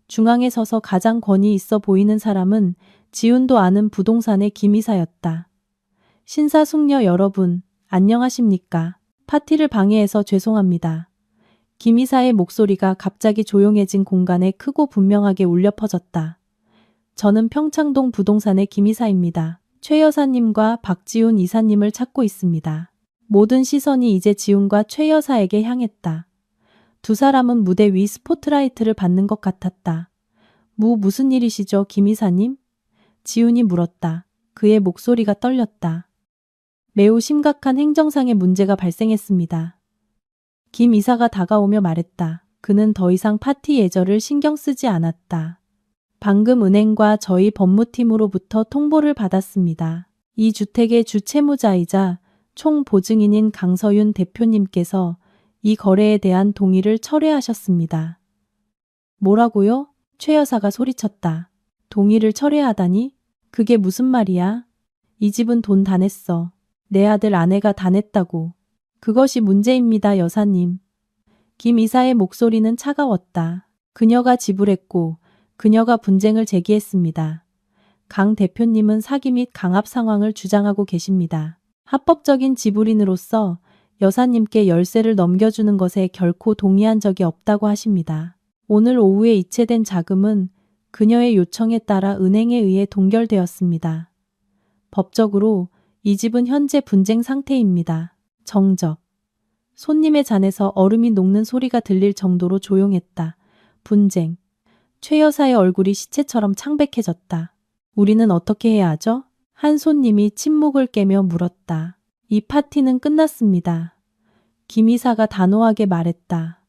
중앙에 서서 가장 권위 있어 보이는 사람은 지훈도 아는 부동산의 김이사였다. 신사숙녀 여러분, 안녕하십니까? 파티를 방해해서 죄송합니다. 김이사의 목소리가 갑자기 조용해진 공간에 크고 분명하게 울려 퍼졌다. 저는 평창동 부동산의 김이사입니다. 최 여사님과 박지훈 이사님을 찾고 있습니다. 모든 시선이 이제 지훈과 최 여사에게 향했다. 두 사람은 무대 위 스포트라이트를 받는 것 같았다. 무슨 일이시죠, 김 이사님? 지훈이 물었다. 그의 목소리가 떨렸다. 매우 심각한 행정상의 문제가 발생했습니다. 김 이사가 다가오며 말했다. 그는 더 이상 파티 예절을 신경 쓰지 않았다. 방금 은행과 저희 법무팀으로부터 통보를 받았습니다. 이 주택의 주채무자이자 총보증인인 강서윤 대표님께서 이 거래에 대한 동의를 철회하셨습니다. 뭐라고요? 최 여사가 소리쳤다. 동의를 철회하다니? 그게 무슨 말이야? 이 집은 돈 다 냈어. 내 아들 아내가 다 냈다고. 그것이 문제입니다, 여사님. 김 이사의 목소리는 차가웠다. 그녀가 지불했고 그녀가 분쟁을 제기했습니다. 강 대표님은 사기 및 강압 상황을 주장하고 계십니다. 합법적인 지불인으로서 여사님께 열쇠를 넘겨주는 것에 결코 동의한 적이 없다고 하십니다. 오늘 오후에 이체된 자금은 그녀의 요청에 따라 은행에 의해 동결되었습니다. 법적으로 이 집은 현재 분쟁 상태입니다. 정적. 손님의 잔에서 얼음이 녹는 소리가 들릴 정도로 조용했다. 분쟁. 최 여사의 얼굴이 시체처럼 창백해졌다. 우리는 어떻게 해야 하죠? 한 손님이 침묵을 깨며 물었다. 이 파티는 끝났습니다. 김 이사가 단호하게 말했다.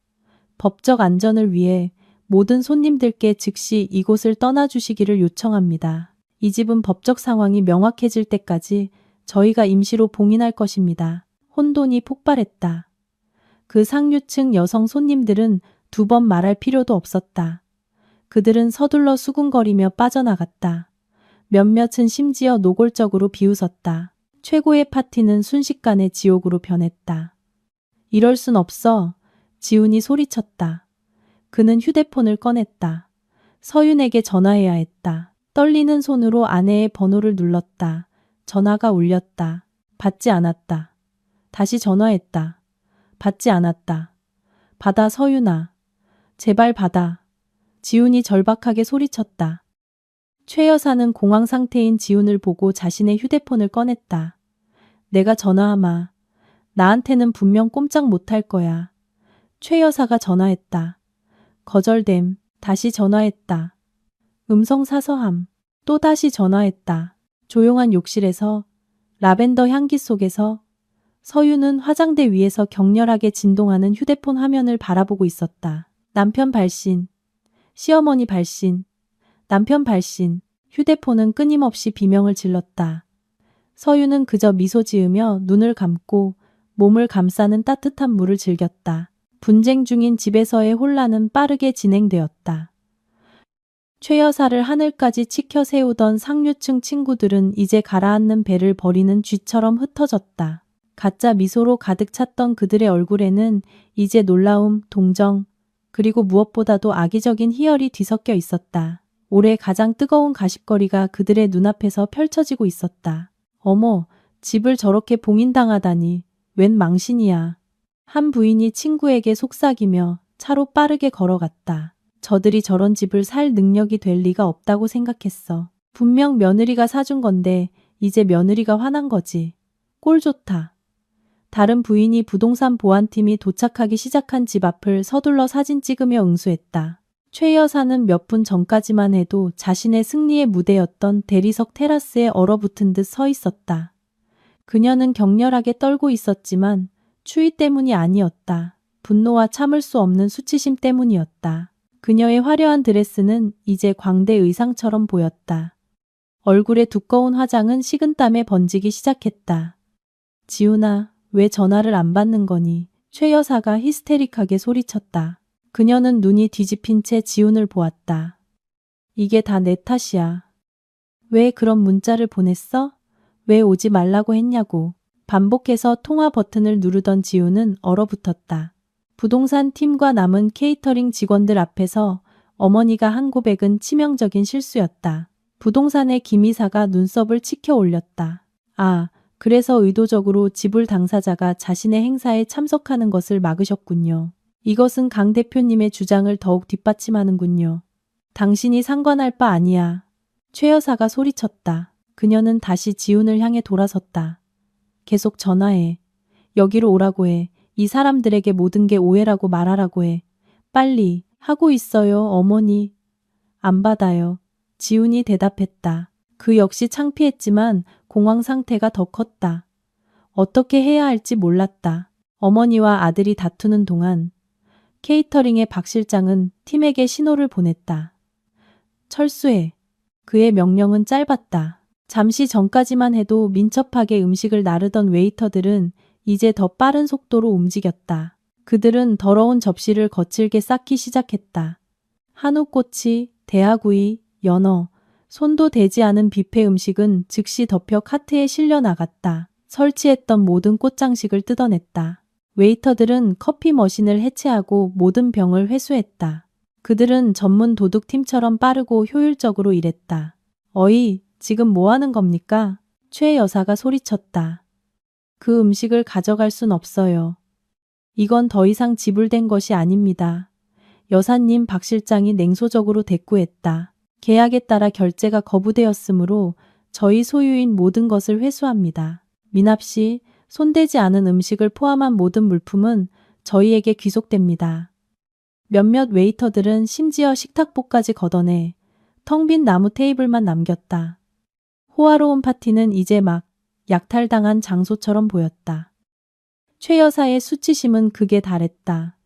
법적 안전을 위해 모든 손님들께 즉시 이곳을 떠나주시기를 요청합니다. 이 집은 법적 상황이 명확해질 때까지 저희가 임시로 봉인할 것입니다. 혼돈이 폭발했다. 그 상류층 여성 손님들은 두 번 말할 필요도 없었다. 그들은 서둘러 수군거리며 빠져나갔다. 몇몇은 심지어 노골적으로 비웃었다. 최고의 파티는 순식간에 지옥으로 변했다. 이럴 순 없어. 지훈이 소리쳤다. 그는 휴대폰을 꺼냈다. 서윤에게 전화해야 했다. 떨리는 손으로 아내의 번호를 눌렀다. 전화가 울렸다. 받지 않았다. 다시 전화했다. 받지 않았다. 받아, 서윤아. 제발 받아. 지훈이 절박하게 소리쳤다. 최 여사는 공황 상태인 지훈을 보고 자신의 휴대폰을 꺼냈다. 내가 전화하마. 나한테는 분명 꼼짝 못할 거야. 최 여사가 전화했다. 거절됨. 다시 전화했다. 음성 사서함. 또 다시 전화했다. 조용한 욕실에서 라벤더 향기 속에서 서윤은 화장대 위에서 격렬하게 진동하는 휴대폰 화면을 바라보고 있었다. 남편 발신. 시어머니 발신. 남편 발신. 휴대폰은 끊임없이 비명을 질렀다. 서윤은 그저 미소 지으며 눈을 감고 몸을 감싸는 따뜻한 물을 즐겼다. 분쟁 중인 집에서의 혼란은 빠르게 진행되었다. 최 여사를 하늘까지 치켜 세우던 상류층 친구들은 이제 가라앉는 배를 버리는 쥐처럼 흩어졌다. 가짜 미소로 가득 찼던 그들의 얼굴에는 이제 놀라움, 동정, 그리고 무엇보다도 악의적인 희열이 뒤섞여 있었다. 올해 가장 뜨거운 가십거리가 그들의 눈앞에서 펼쳐지고 있었다. 어머, 집을 저렇게 봉인당하다니. 웬 망신이야. 한 부인이 친구에게 속삭이며 차로 빠르게 걸어갔다. 저들이 저런 집을 살 능력이 될 리가 없다고 생각했어. 분명 며느리가 사준 건데 이제 며느리가 화난 거지. 꼴 좋다. 다른 부인이 부동산 보안팀이 도착하기 시작한 집 앞을 서둘러 사진 찍으며 응수했다. 최 여사는 몇 분 전까지만 해도 자신의 승리의 무대였던 대리석 테라스에 얼어붙은 듯 서 있었다. 그녀는 격렬하게 떨고 있었지만 추위 때문이 아니었다. 분노와 참을 수 없는 수치심 때문이었다. 그녀의 화려한 드레스는 이제 광대 의상처럼 보였다. 얼굴의 두꺼운 화장은 식은땀에 번지기 시작했다. 지훈아, 왜 전화를 안 받는 거니? 최 여사가 히스테릭하게 소리쳤다. 그녀는 눈이 뒤집힌 채 지훈을 보았다. 이게 다 내 탓이야. 왜 그런 문자를 보냈어? 왜 오지 말라고 했냐고. 반복해서 통화 버튼을 누르던 지훈은 얼어붙었다. 부동산 팀과 남은 케이터링 직원들 앞에서 어머니가 한 고백은 치명적인 실수였다. 부동산의 김 이사가 눈썹을 치켜 올렸다. 아, 그래서 의도적으로 지불 당사자가 자신의 행사에 참석하는 것을 막으셨군요. 이것은 강 대표님의 주장을 더욱 뒷받침하는군요. 당신이 상관할 바 아니야. 최 여사가 소리쳤다. 그녀는 다시 지훈을 향해 돌아섰다. 계속 전화해. 여기로 오라고 해. 이 사람들에게 모든 게 오해라고 말하라고 해. 빨리. 하고 있어요, 어머니. 안 받아요. 지훈이 대답했다. 그 역시 창피했지만 공황 상태가 더 컸다. 어떻게 해야 할지 몰랐다. 어머니와 아들이 다투는 동안 케이터링의 박 실장은 팀에게 신호를 보냈다. 철수해. 그의 명령은 짧았다. 잠시 전까지만 해도 민첩하게 음식을 나르던 웨이터들은 이제 더 빠른 속도로 움직였다. 그들은 더러운 접시를 거칠게 쌓기 시작했다. 한우꼬치, 대하구이, 연어, 손도 대지 않은 뷔페 음식은 즉시 덮여 카트에 실려 나갔다. 설치했던 모든 꽃장식을 뜯어냈다. 웨이터들은 커피 머신을 해체하고 모든 병을 회수했다. 그들은 전문 도둑팀처럼 빠르고 효율적으로 일했다. 어이, 지금 뭐 하는 겁니까? 최 여사가 소리쳤다. 그 음식을 가져갈 순 없어요. 이건 더 이상 지불된 것이 아닙니다. 여사님, 박 실장이 냉소적으로 대꾸했다. 계약에 따라 결제가 거부되었으므로 저희 소유인 모든 것을 회수합니다. 미납 씨, 손대지 않은 음식을 포함한 모든 물품은 저희에게 귀속됩니다. 몇몇 웨이터들은 심지어 식탁보까지 걷어내 텅 빈 나무 테이블만 남겼다. 호화로운 파티는 이제 막 약탈당한 장소처럼 보였다. 최 여사의 수치심은 극에 달했다.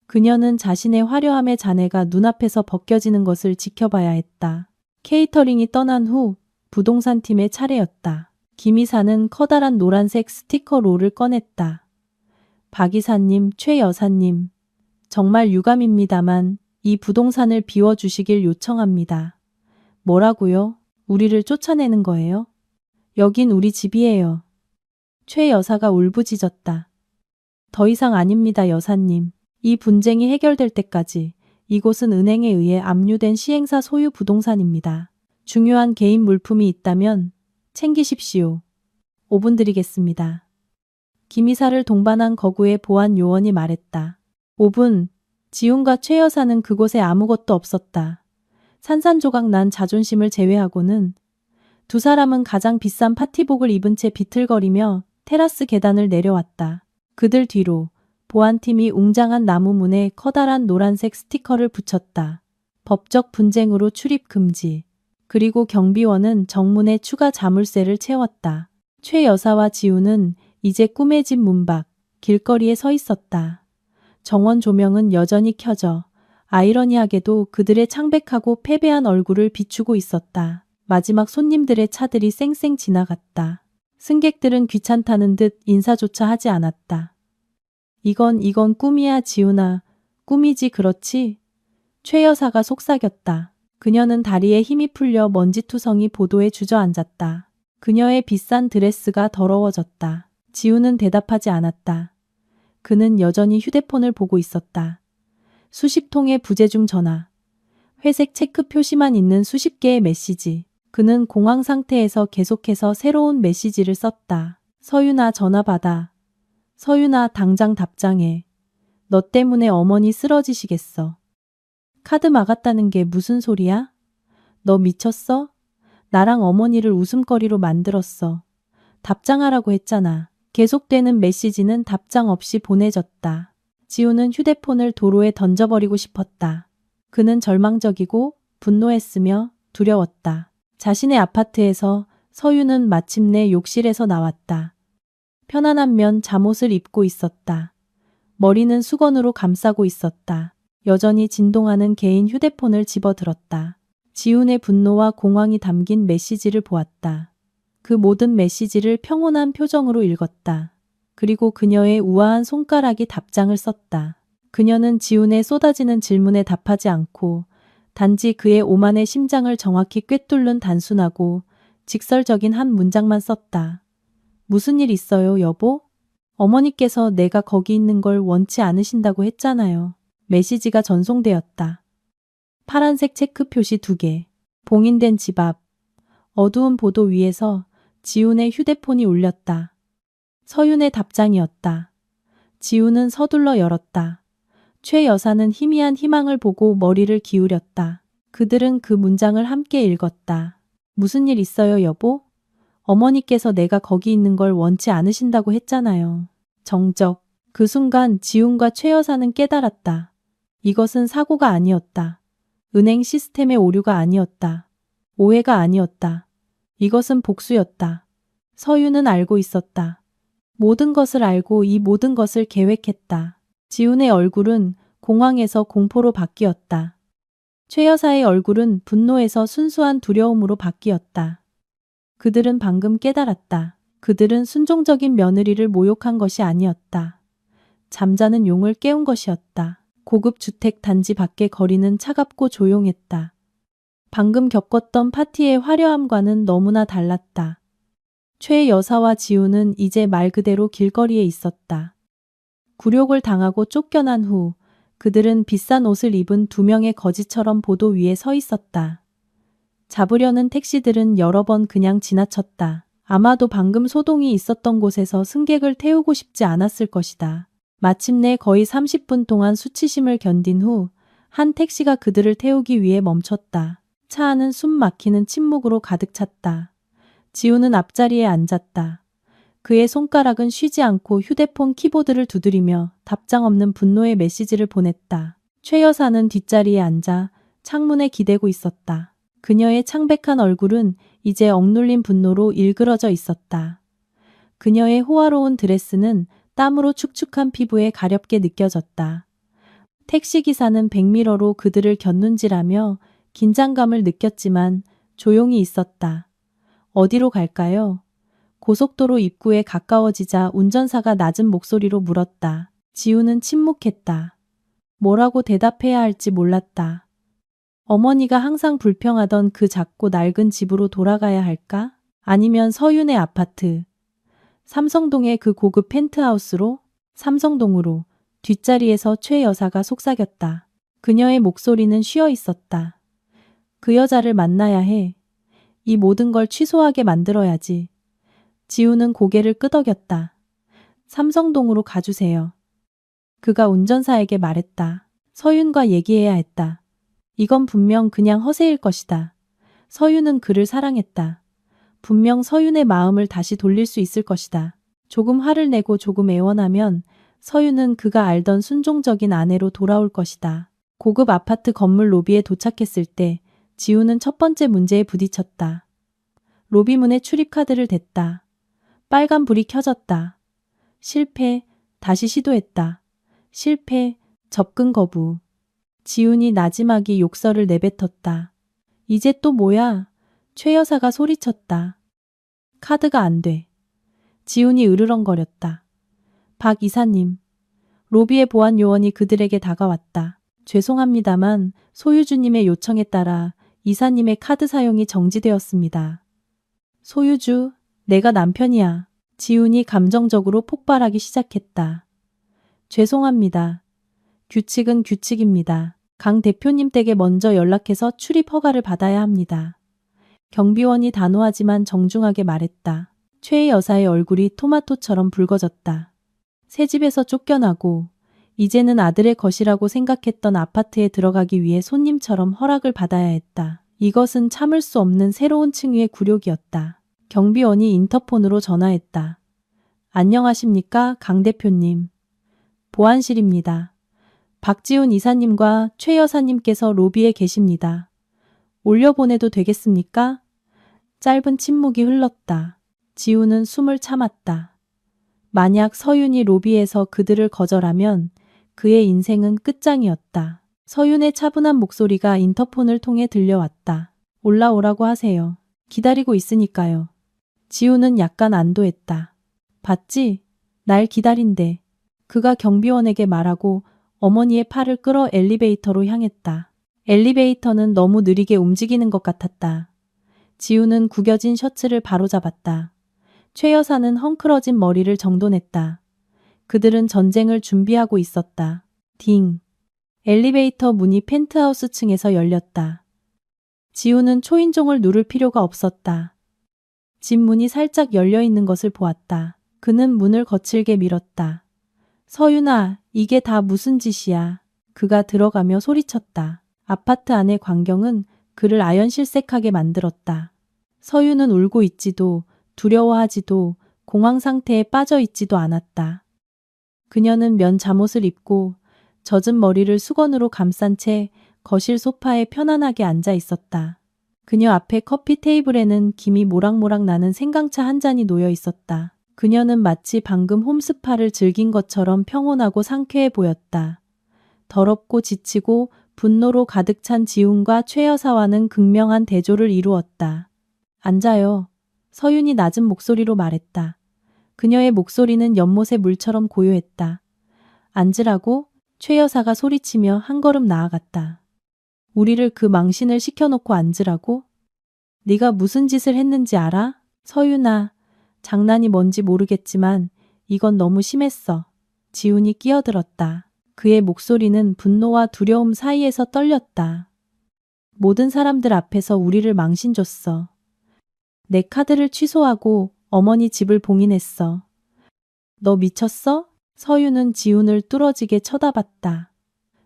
그녀는 자신의 화려함의 잔해가 눈앞에서 벗겨지는 것을 지켜봐야 했다. 케이터링이 떠난 후 부동산 팀의 차례였다. 김 이사는 커다란 노란색 스티커 롤을 꺼냈다. 박 이사님, 최 여사님, 정말 유감입니다만 이 부동산을 비워주시길 요청합니다. 뭐라고요? 우리를 쫓아내는 거예요? 여긴 우리 집이에요. 최 여사가 울부짖었다. 더 이상 아닙니다, 여사님. 이 분쟁이 해결될 때까지 이곳은 은행에 의해 압류된 시행사 소유 부동산입니다. 중요한 개인 물품이 있다면 챙기십시오. 5분 드리겠습니다. 김 이사를 동반한 거구의 보안 요원이 말했다. 5분. 지훈과 최 여사는 그곳에 아무것도 없었다. 산산조각 난 자존심을 제외하고는 두 사람은 가장 비싼 파티복을 입은 채 비틀거리며 테라스 계단을 내려왔다. 그들 뒤로 보안팀이 웅장한 나무 문에 커다란 노란색 스티커를 붙였다. 법적 분쟁으로 출입 금지. 그리고 경비원은 정문에 추가 자물쇠를 채웠다. 최 여사와 지훈은 이제 꿈의 집 문 밖 길거리에 서 있었다. 정원 조명은 여전히 켜져 아이러니하게도 그들의 창백하고 패배한 얼굴을 비추고 있었다. 마지막 손님들의 차들이 쌩쌩 지나갔다. 승객들은 귀찮다는 듯 인사조차 하지 않았다. 이건 꿈이야, 지훈아. 꿈이지, 그렇지? 최 여사가 속삭였다. 그녀는 다리에 힘이 풀려 먼지투성이 보도에 주저앉았다. 그녀의 비싼 드레스가 더러워졌다. 지훈은 대답하지 않았다. 그는 여전히 휴대폰을 보고 있었다. 수십 통의 부재중 전화. 회색 체크 표시만 있는 수십 개의 메시지. 그는 공황 상태에서 계속해서 새로운 메시지를 썼다. 서윤아, 전화 받아. 서윤아, 당장 답장해. 너 때문에 어머니 쓰러지시겠어. 카드 막았다는 게 무슨 소리야? 너 미쳤어? 나랑 어머니를 웃음거리로 만들었어. 답장하라고 했잖아. 계속되는 메시지는 답장 없이 보내졌다. 지훈은 휴대폰을 도로에 던져버리고 싶었다. 그는 절망적이고 분노했으며 두려웠다. 자신의 아파트에서 서윤은 마침내 욕실에서 나왔다. 편안한 면 잠옷을 입고 있었다. 머리는 수건으로 감싸고 있었다. 여전히 진동하는 개인 휴대폰을 집어들었다. 지훈의 분노와 공황이 담긴 메시지를 보았다. 그 모든 메시지를 평온한 표정으로 읽었다. 그리고 그녀의 우아한 손가락이 답장을 썼다. 그녀는 지훈의 쏟아지는 질문에 답하지 않고 단지 그의 오만의 심장을 정확히 꿰뚫는 단순하고 직설적인 한 문장만 썼다. 무슨 일 있어요, 여보? 어머니께서 내가 거기 있는 걸 원치 않으신다고 했잖아요. 메시지가 전송되었다. 파란색 체크 표시 2개. 봉인된 집 앞. 어두운 보도 위에서 지훈의 휴대폰이 울렸다. 서윤의 답장이었다. 지훈은 서둘러 열었다. 최 여사는 희미한 희망을 보고 머리를 기울였다. 그들은 그 문장을 함께 읽었다. 무슨 일 있어요, 여보? 어머니께서 내가 거기 있는 걸 원치 않으신다고 했잖아요. 정적. 그 순간 지훈과 최 여사는 깨달았다. 이것은 사고가 아니었다. 은행 시스템의 오류가 아니었다. 오해가 아니었다. 이것은 복수였다. 서윤은 알고 있었다. 모든 것을 알고 이 모든 것을 계획했다. 지훈의 얼굴은 공황에서 공포로 바뀌었다. 최 여사의 얼굴은 분노에서 순수한 두려움으로 바뀌었다. 그들은 방금 깨달았다. 그들은 순종적인 며느리를 모욕한 것이 아니었다. 잠자는 용을 깨운 것이었다. 고급 주택 단지 밖의 거리는 차갑고 조용했다. 방금 겪었던 파티의 화려함과는 너무나 달랐다. 최 여사와 지훈은 이제 말 그대로 길거리에 있었다. 굴욕을 당하고 쫓겨난 후 그들은 비싼 옷을 입은 2명의 거지처럼 보도 위에 서 있었다. 잡으려는 택시들은 여러 번 그냥 지나쳤다. 아마도 방금 소동이 있었던 곳에서 승객을 태우고 싶지 않았을 것이다. 마침내 거의 30분 동안 수치심을 견딘 후 한 택시가 그들을 태우기 위해 멈췄다. 차 안은 숨 막히는 침묵으로 가득 찼다. 지훈은 앞자리에 앉았다. 그의 손가락은 쉬지 않고 휴대폰 키보드를 두드리며 답장 없는 분노의 메시지를 보냈다. 최 여사는 뒷자리에 앉아 창문에 기대고 있었다. 그녀의 창백한 얼굴은 이제 억눌린 분노로 일그러져 있었다. 그녀의 호화로운 드레스는 땀으로 축축한 피부에 가렵게 느껴졌다. 택시기사는 백미러로 그들을 곁눈질하며 긴장감을 느꼈지만 조용히 있었다. 어디로 갈까요? 고속도로 입구에 가까워지자 운전사가 낮은 목소리로 물었다. 지훈은 침묵했다. 뭐라고 대답해야 할지 몰랐다. 어머니가 항상 불평하던 그 작고 낡은 집으로 돌아가야 할까? 아니면 서윤의 아파트. 삼성동의 그 고급 펜트하우스로? 삼성동으로. 뒷자리에서 최 여사가 속삭였다. 그녀의 목소리는 쉬어 있었다. 그 여자를 만나야 해. 이 모든 걸 취소하게 만들어야지. 지훈은 고개를 끄덕였다. 삼성동으로 가주세요. 그가 운전사에게 말했다. 서윤과 얘기해야 했다. 이건 분명 그냥 허세일 것이다. 서윤은 그를 사랑했다. 분명 서윤의 마음을 다시 돌릴 수 있을 것이다. 조금 화를 내고 조금 애원하면 서윤은 그가 알던 순종적인 아내로 돌아올 것이다. 고급 아파트 건물 로비에 도착했을 때 지훈은 첫 번째 문제에 부딪혔다. 로비문에 출입카드를 댔다. 빨간 불이 켜졌다. 실패, 다시 시도했다. 실패, 접근 거부. 지훈이 나지막이 욕설을 내뱉었다. 이제 또 뭐야? 최 여사가 소리쳤다. 카드가 안 돼. 지훈이 으르렁거렸다. 박 이사님. 로비의 보안 요원이 그들에게 다가왔다. 죄송합니다만 소유주님의 요청에 따라 이사님의 카드 사용이 정지되었습니다. 소유주, 내가 남편이야. 지훈이 감정적으로 폭발하기 시작했다. 죄송합니다. 규칙은 규칙입니다. 강 대표님 댁에 먼저 연락해서 출입 허가를 받아야 합니다. 경비원이 단호하지만 정중하게 말했다. 최 여사의 얼굴이 토마토처럼 붉어졌다. 새 집에서 쫓겨나고 이제는 아들의 것이라고 생각했던 아파트에 들어가기 위해 손님처럼 허락을 받아야 했다. 이것은 참을 수 없는 새로운 층위의 굴욕이었다. 경비원이 인터폰으로 전화했다. 안녕하십니까, 강 대표님. 보안실입니다. 박지훈 이사님과 최 여사님께서 로비에 계십니다. 올려보내도 되겠습니까? 짧은 침묵이 흘렀다. 지훈은 숨을 참았다. 만약 서윤이 로비에서 그들을 거절하면 그의 인생은 끝장이었다. 서윤의 차분한 목소리가 인터폰을 통해 들려왔다. 올라오라고 하세요. 기다리고 있으니까요. 지훈은 약간 안도했다. 봤지? 날 기다린대. 그가 경비원에게 말하고 어머니의 팔을 끌어 엘리베이터로 향했다. 엘리베이터는 너무 느리게 움직이는 것 같았다. 지우는 구겨진 셔츠를 바로잡았다. 최 여사는 헝클어진 머리를 정돈했다. 그들은 전쟁을 준비하고 있었다. 딩. 엘리베이터 문이 펜트하우스 층에서 열렸다. 지우는 초인종을 누를 필요가 없었다. 집 문이 살짝 열려 있는 것을 보았다. 그는 문을 거칠게 밀었다. 서윤아, 이게 다 무슨 짓이야. 그가 들어가며 소리쳤다. 아파트 안의 광경은 그를 아연실색하게 만들었다. 서윤은 울고 있지도 두려워하지도 공황 상태에 빠져 있지도 않았다. 그녀는 면 잠옷을 입고 젖은 머리를 수건으로 감싼 채 거실 소파에 편안하게 앉아 있었다. 그녀 앞에 커피 테이블에는 김이 모락모락 나는 생강차 한 잔이 놓여 있었다. 그녀는 마치 방금 홈스파를 즐긴 것처럼 평온하고 상쾌해 보였다. 더럽고 지치고 분노로 가득 찬 지훈과 최 여사와는 극명한 대조를 이루었다. 앉아요. 서윤이 낮은 목소리로 말했다. 그녀의 목소리는 연못의 물처럼 고요했다. 앉으라고? 최 여사가 소리치며 한 걸음 나아갔다. 우리를 그 망신을 시켜놓고 앉으라고? 네가 무슨 짓을 했는지 알아? 서윤아, 장난이 뭔지 모르겠지만 이건 너무 심했어. 지훈이 끼어들었다. 그의 목소리는 분노와 두려움 사이에서 떨렸다. 모든 사람들 앞에서 우리를 망신 줬어. 내 카드를 취소하고 어머니 집을 봉인했어. 너 미쳤어? 서윤은 지훈을 뚫어지게 쳐다봤다.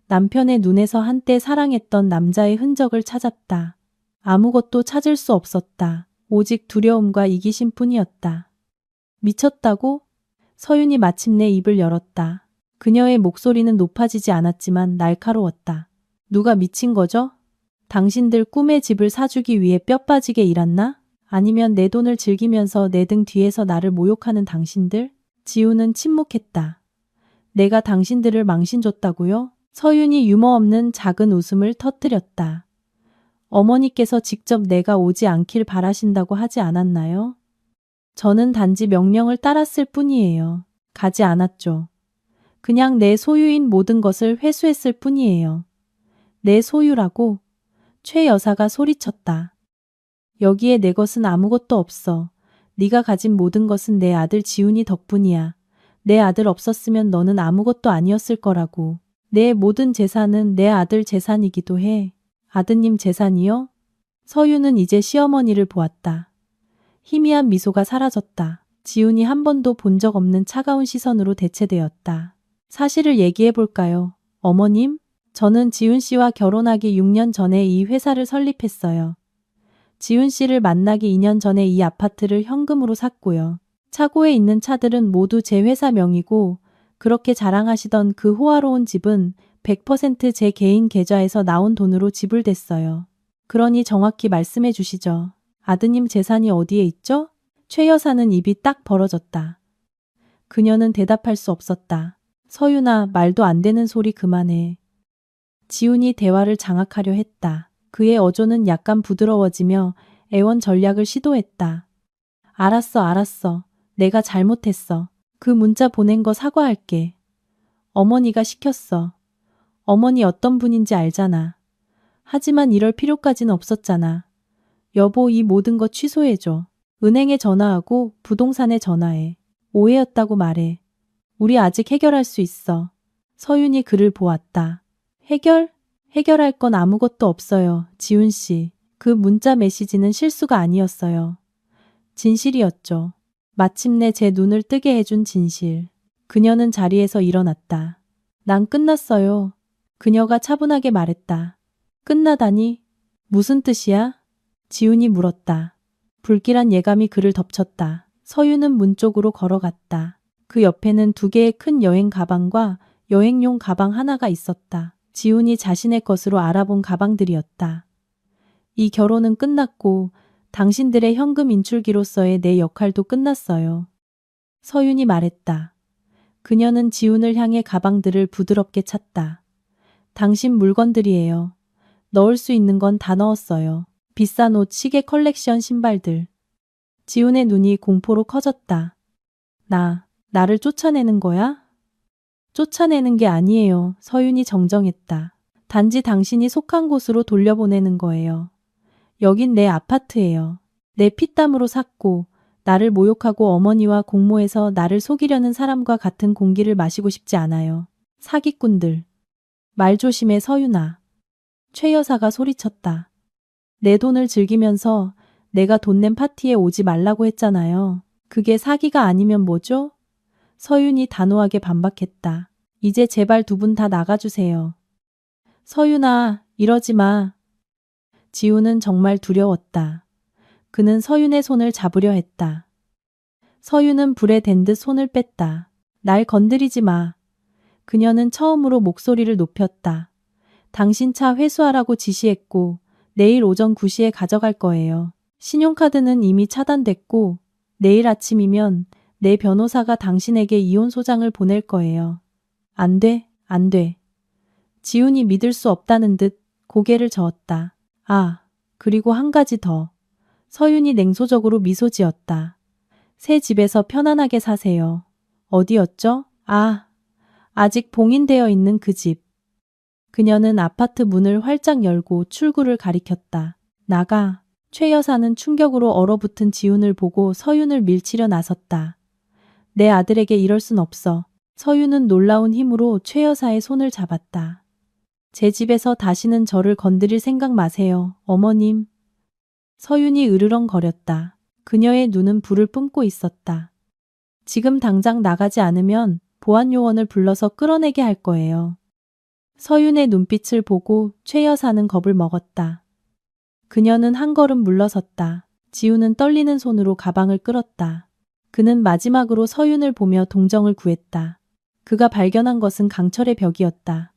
남편의 눈에서 한때 사랑했던 남자의 흔적을 찾았다. 아무것도 찾을 수 없었다. 오직 두려움과 이기심 뿐이었다. 미쳤다고? 서윤이 마침내 입을 열었다. 그녀의 목소리는 높아지지 않았지만 날카로웠다. 누가 미친 거죠? 당신들 꿈의 집을 사주기 위해 뼈 빠지게 일했나? 아니면 내 돈을 즐기면서 내 등 뒤에서 나를 모욕하는 당신들? 지우는 침묵했다. 내가 당신들을 망신 줬다고요? 서윤이 유머 없는 작은 웃음을 터뜨렸다. 어머니께서 직접 내가 오지 않길 바라신다고 하지 않았나요? 저는 단지 명령을 따랐을 뿐이에요. 가지 않았죠. 그냥 내 소유인 모든 것을 회수했을 뿐이에요. 내 소유라고? 최 여사가 소리쳤다. 여기에 내 것은 아무것도 없어. 네가 가진 모든 것은 내 아들 지훈이 덕분이야. 내 아들 없었으면 너는 아무것도 아니었을 거라고. 내 모든 재산은 내 아들 재산이기도 해. 아드님 재산이요? 서윤은 이제 시어머니를 보았다. 희미한 미소가 사라졌다. 지훈이 한 번도 본 적 없는 차가운 시선으로 대체되었다. 사실을 얘기해 볼까요? 어머님? 저는 지훈 씨와 결혼하기 6년 전에 이 회사를 설립했어요. 지훈 씨를 만나기 2년 전에 이 아파트를 현금으로 샀고요. 차고에 있는 차들은 모두 제 회사 명이고 그렇게 자랑하시던 그 호화로운 집은 100% 제 개인 계좌에서 나온 돈으로 지불됐어요. 그러니 정확히 말씀해 주시죠. 아드님 재산이 어디에 있죠? 최 여사는 입이 딱 벌어졌다. 그녀는 대답할 수 없었다. 서윤아, 말도 안 되는 소리 그만해. 지훈이 대화를 장악하려 했다. 그의 어조는 약간 부드러워지며 애원 전략을 시도했다. 알았어. 내가 잘못했어. 그 문자 보낸 거 사과할게. 어머니가 시켰어. 어머니 어떤 분인지 알잖아. 하지만 이럴 필요까지는 없었잖아. 여보, 이 모든 거 취소해줘. 은행에 전화하고 부동산에 전화해. 오해였다고 말해. 우리 아직 해결할 수 있어. 서윤이 그를 보았다. 해결할 건 아무것도 없어요, 지훈 씨. 그 문자 메시지는 실수가 아니었어요. 진실이었죠. 마침내 제 눈을 뜨게 해준 진실. 그녀는 자리에서 일어났다. 난 끝났어요. 그녀가 차분하게 말했다. 끝나다니? 무슨 뜻이야? 지훈이 물었다. 불길한 예감이 그를 덮쳤다. 서윤은 문 쪽으로 걸어갔다. 그 옆에는 2개의 큰 여행 가방과 여행용 가방 하나가 있었다. 지훈이 자신의 것으로 알아본 가방들이었다. 이 결혼은 끝났고 당신들의 현금 인출기로서의 내 역할도 끝났어요. 서윤이 말했다. 그녀는 지훈을 향해 가방들을 부드럽게 찼다. 당신 물건들이에요. 넣을 수 있는 건 다 넣었어요. 비싼 옷, 시계 컬렉션, 신발들. 지훈의 눈이 공포로 커졌다. 나를 쫓아내는 거야? 쫓아내는 게 아니에요. 서윤이 정정했다. 단지 당신이 속한 곳으로 돌려보내는 거예요. 여긴 내 아파트예요. 내 피땀으로 샀고 나를 모욕하고 어머니와 공모해서 나를 속이려는 사람과 같은 공기를 마시고 싶지 않아요. 사기꾼들. 말 조심해 서윤아. 최 여사가 소리쳤다. 내 돈을 즐기면서 내가 돈 낸 파티에 오지 말라고 했잖아요. 그게 사기가 아니면 뭐죠? 서윤이 단호하게 반박했다. 이제 제발 두 분 다 나가주세요. 서윤아, 이러지 마. 지우는 정말 두려웠다. 그는 서윤의 손을 잡으려 했다. 서윤은 불에 댄 듯 손을 뺐다. 날 건드리지 마. 그녀는 처음으로 목소리를 높였다. 당신 차 회수하라고 지시했고 내일 오전 9시에 가져갈 거예요. 신용카드는 이미 차단됐고 내일 아침이면 내 변호사가 당신에게 이혼 소장을 보낼 거예요. 안 돼, 안 돼. 지훈이 믿을 수 없다는 듯 고개를 저었다. 아, 그리고 한 가지 더. 서윤이 냉소적으로 미소 지었다. 새 집에서 편안하게 사세요. 어디였죠? 아, 아직 봉인되어 있는 그 집. 그녀는 아파트 문을 활짝 열고 출구를 가리켰다. 나가. 최 여사는 충격으로 얼어붙은 지훈을 보고 서윤을 밀치려 나섰다. 내 아들에게 이럴 순 없어. 서윤은 놀라운 힘으로 최 여사의 손을 잡았다. 제 집에서 다시는 저를 건드릴 생각 마세요, 어머님. 서윤이 으르렁거렸다. 그녀의 눈은 불을 뿜고 있었다. 지금 당장 나가지 않으면 보안 요원을 불러서 끌어내게 할 거예요. 서윤의 눈빛을 보고 최 여사는 겁을 먹었다. 그녀는 한 걸음 물러섰다. 지우는 떨리는 손으로 가방을 끌었다. 그는 마지막으로 서윤을 보며 동정을 구했다. 그가 발견한 것은 강철의 벽이었다.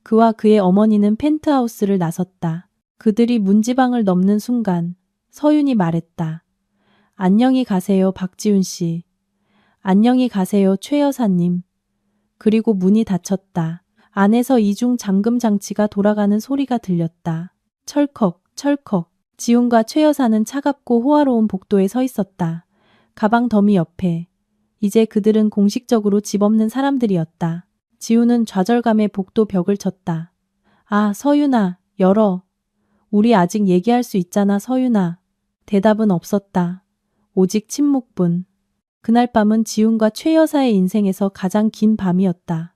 그와 그의 어머니는 펜트하우스를 나섰다. 그들이 문지방을 넘는 순간 서윤이 말했다. 안녕히 가세요, 박지훈 씨. 안녕히 가세요, 최 여사님. 그리고 문이 닫혔다. 안에서 이중 잠금 장치가 돌아가는 소리가 들렸다. 철컥, 철컥. 지훈과 최 여사는 차갑고 호화로운 복도에 서 있었다. 가방 더미 옆에. 이제 그들은 공식적으로 집 없는 사람들이었다. 지훈은 좌절감에 복도 벽을 쳤다. 아, 서윤아, 열어. 우리 아직 얘기할 수 있잖아, 서윤아. 대답은 없었다. 오직 침묵뿐. 그날 밤은 지훈과 최 여사의 인생에서 가장 긴 밤이었다.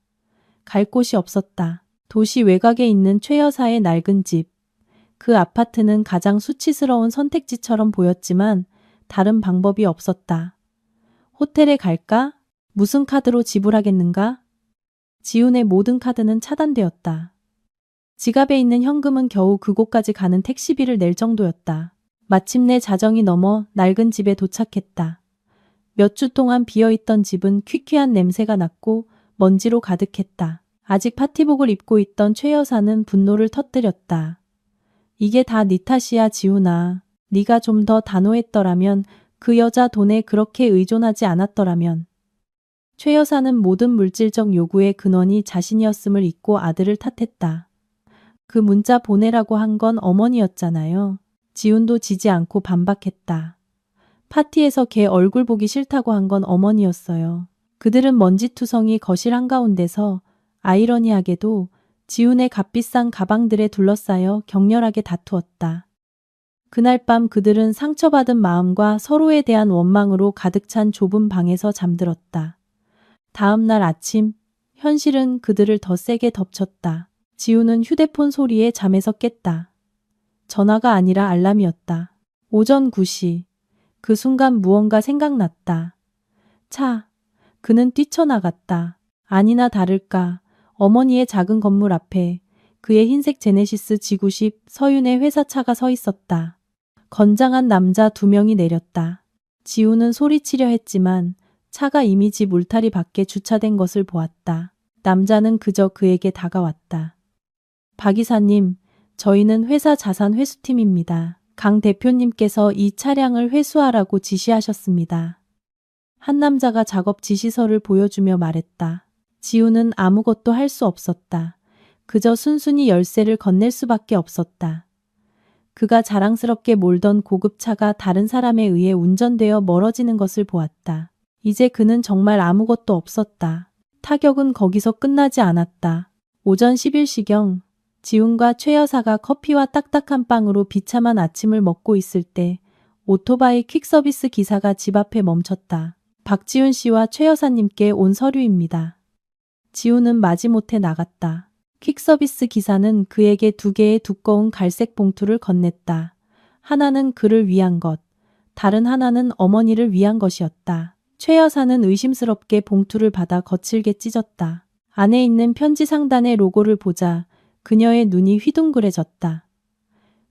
갈 곳이 없었다. 도시 외곽에 있는 최 여사의 낡은 집. 그 아파트는 가장 수치스러운 선택지처럼 보였지만 다른 방법이 없었다. 호텔에 갈까? 무슨 카드로 지불하겠는가? 지훈의 모든 카드는 차단되었다. 지갑에 있는 현금은 겨우 그곳까지 가는 택시비를 낼 정도였다. 마침내 자정이 넘어 낡은 집에 도착했다. 몇 주 동안 비어있던 집은 퀴퀴한 냄새가 났고 먼지로 가득했다. 아직 파티복을 입고 있던 최 여사는 분노를 터뜨렸다. 이게 다 네 탓이야, 지훈아. 네가 좀 더 단호했더라면, 그 여자 돈에 그렇게 의존하지 않았더라면. 최 여사는 모든 물질적 요구의 근원이 자신이었음을 잊고 아들을 탓했다. 그 문자 보내라고 한 건 어머니였잖아요. 지훈도 지지 않고 반박했다. 파티에서 걔 얼굴 보기 싫다고 한 건 어머니였어요. 그들은 먼지투성이 거실 한가운데서 아이러니하게도 지훈의 값비싼 가방들에 둘러싸여 격렬하게 다투었다. 그날 밤 그들은 상처받은 마음과 서로에 대한 원망으로 가득 찬 좁은 방에서 잠들었다. 다음 날 아침, 현실은 그들을 더 세게 덮쳤다. 지훈은 휴대폰 소리에 잠에서 깼다. 전화가 아니라 알람이었다. 오전 9시. 그 순간 무언가 생각났다. 차. 그는 뛰쳐나갔다. 아니나 다를까 어머니의 작은 건물 앞에 그의 흰색 제네시스 G90 서윤의 회사차가 서 있었다. 건장한 남자 두 명이 내렸다. 지우는 소리치려 했지만 차가 이미 집 울타리 밖에 주차된 것을 보았다. 남자는 그저 그에게 다가왔다. 박 이사님, 저희는 회사 자산 회수팀입니다. 강 대표님께서 이 차량을 회수하라고 지시하셨습니다. 한 남자가 작업 지시서를 보여주며 말했다. 지우는 아무것도 할 수 없었다. 그저 순순히 열쇠를 건넬 수밖에 없었다. 그가 자랑스럽게 몰던 고급차가 다른 사람에 의해 운전되어 멀어지는 것을 보았다. 이제 그는 정말 아무것도 없었다. 타격은 거기서 끝나지 않았다. 오전 11시경 지훈과 최 여사가 커피와 딱딱한 빵으로 비참한 아침을 먹고 있을 때 오토바이 퀵서비스 기사가 집 앞에 멈췄다. 박지훈 씨와 최 여사님께 온 서류입니다. 지훈은 마지못해 나갔다. 퀵서비스 기사는 그에게 2개의 두꺼운 갈색 봉투를 건넸다. 하나는 그를 위한 것, 다른 하나는 어머니를 위한 것이었다. 최 여사는 의심스럽게 봉투를 받아 거칠게 찢었다. 안에 있는 편지 상단의 로고를 보자 그녀의 눈이 휘둥그레졌다.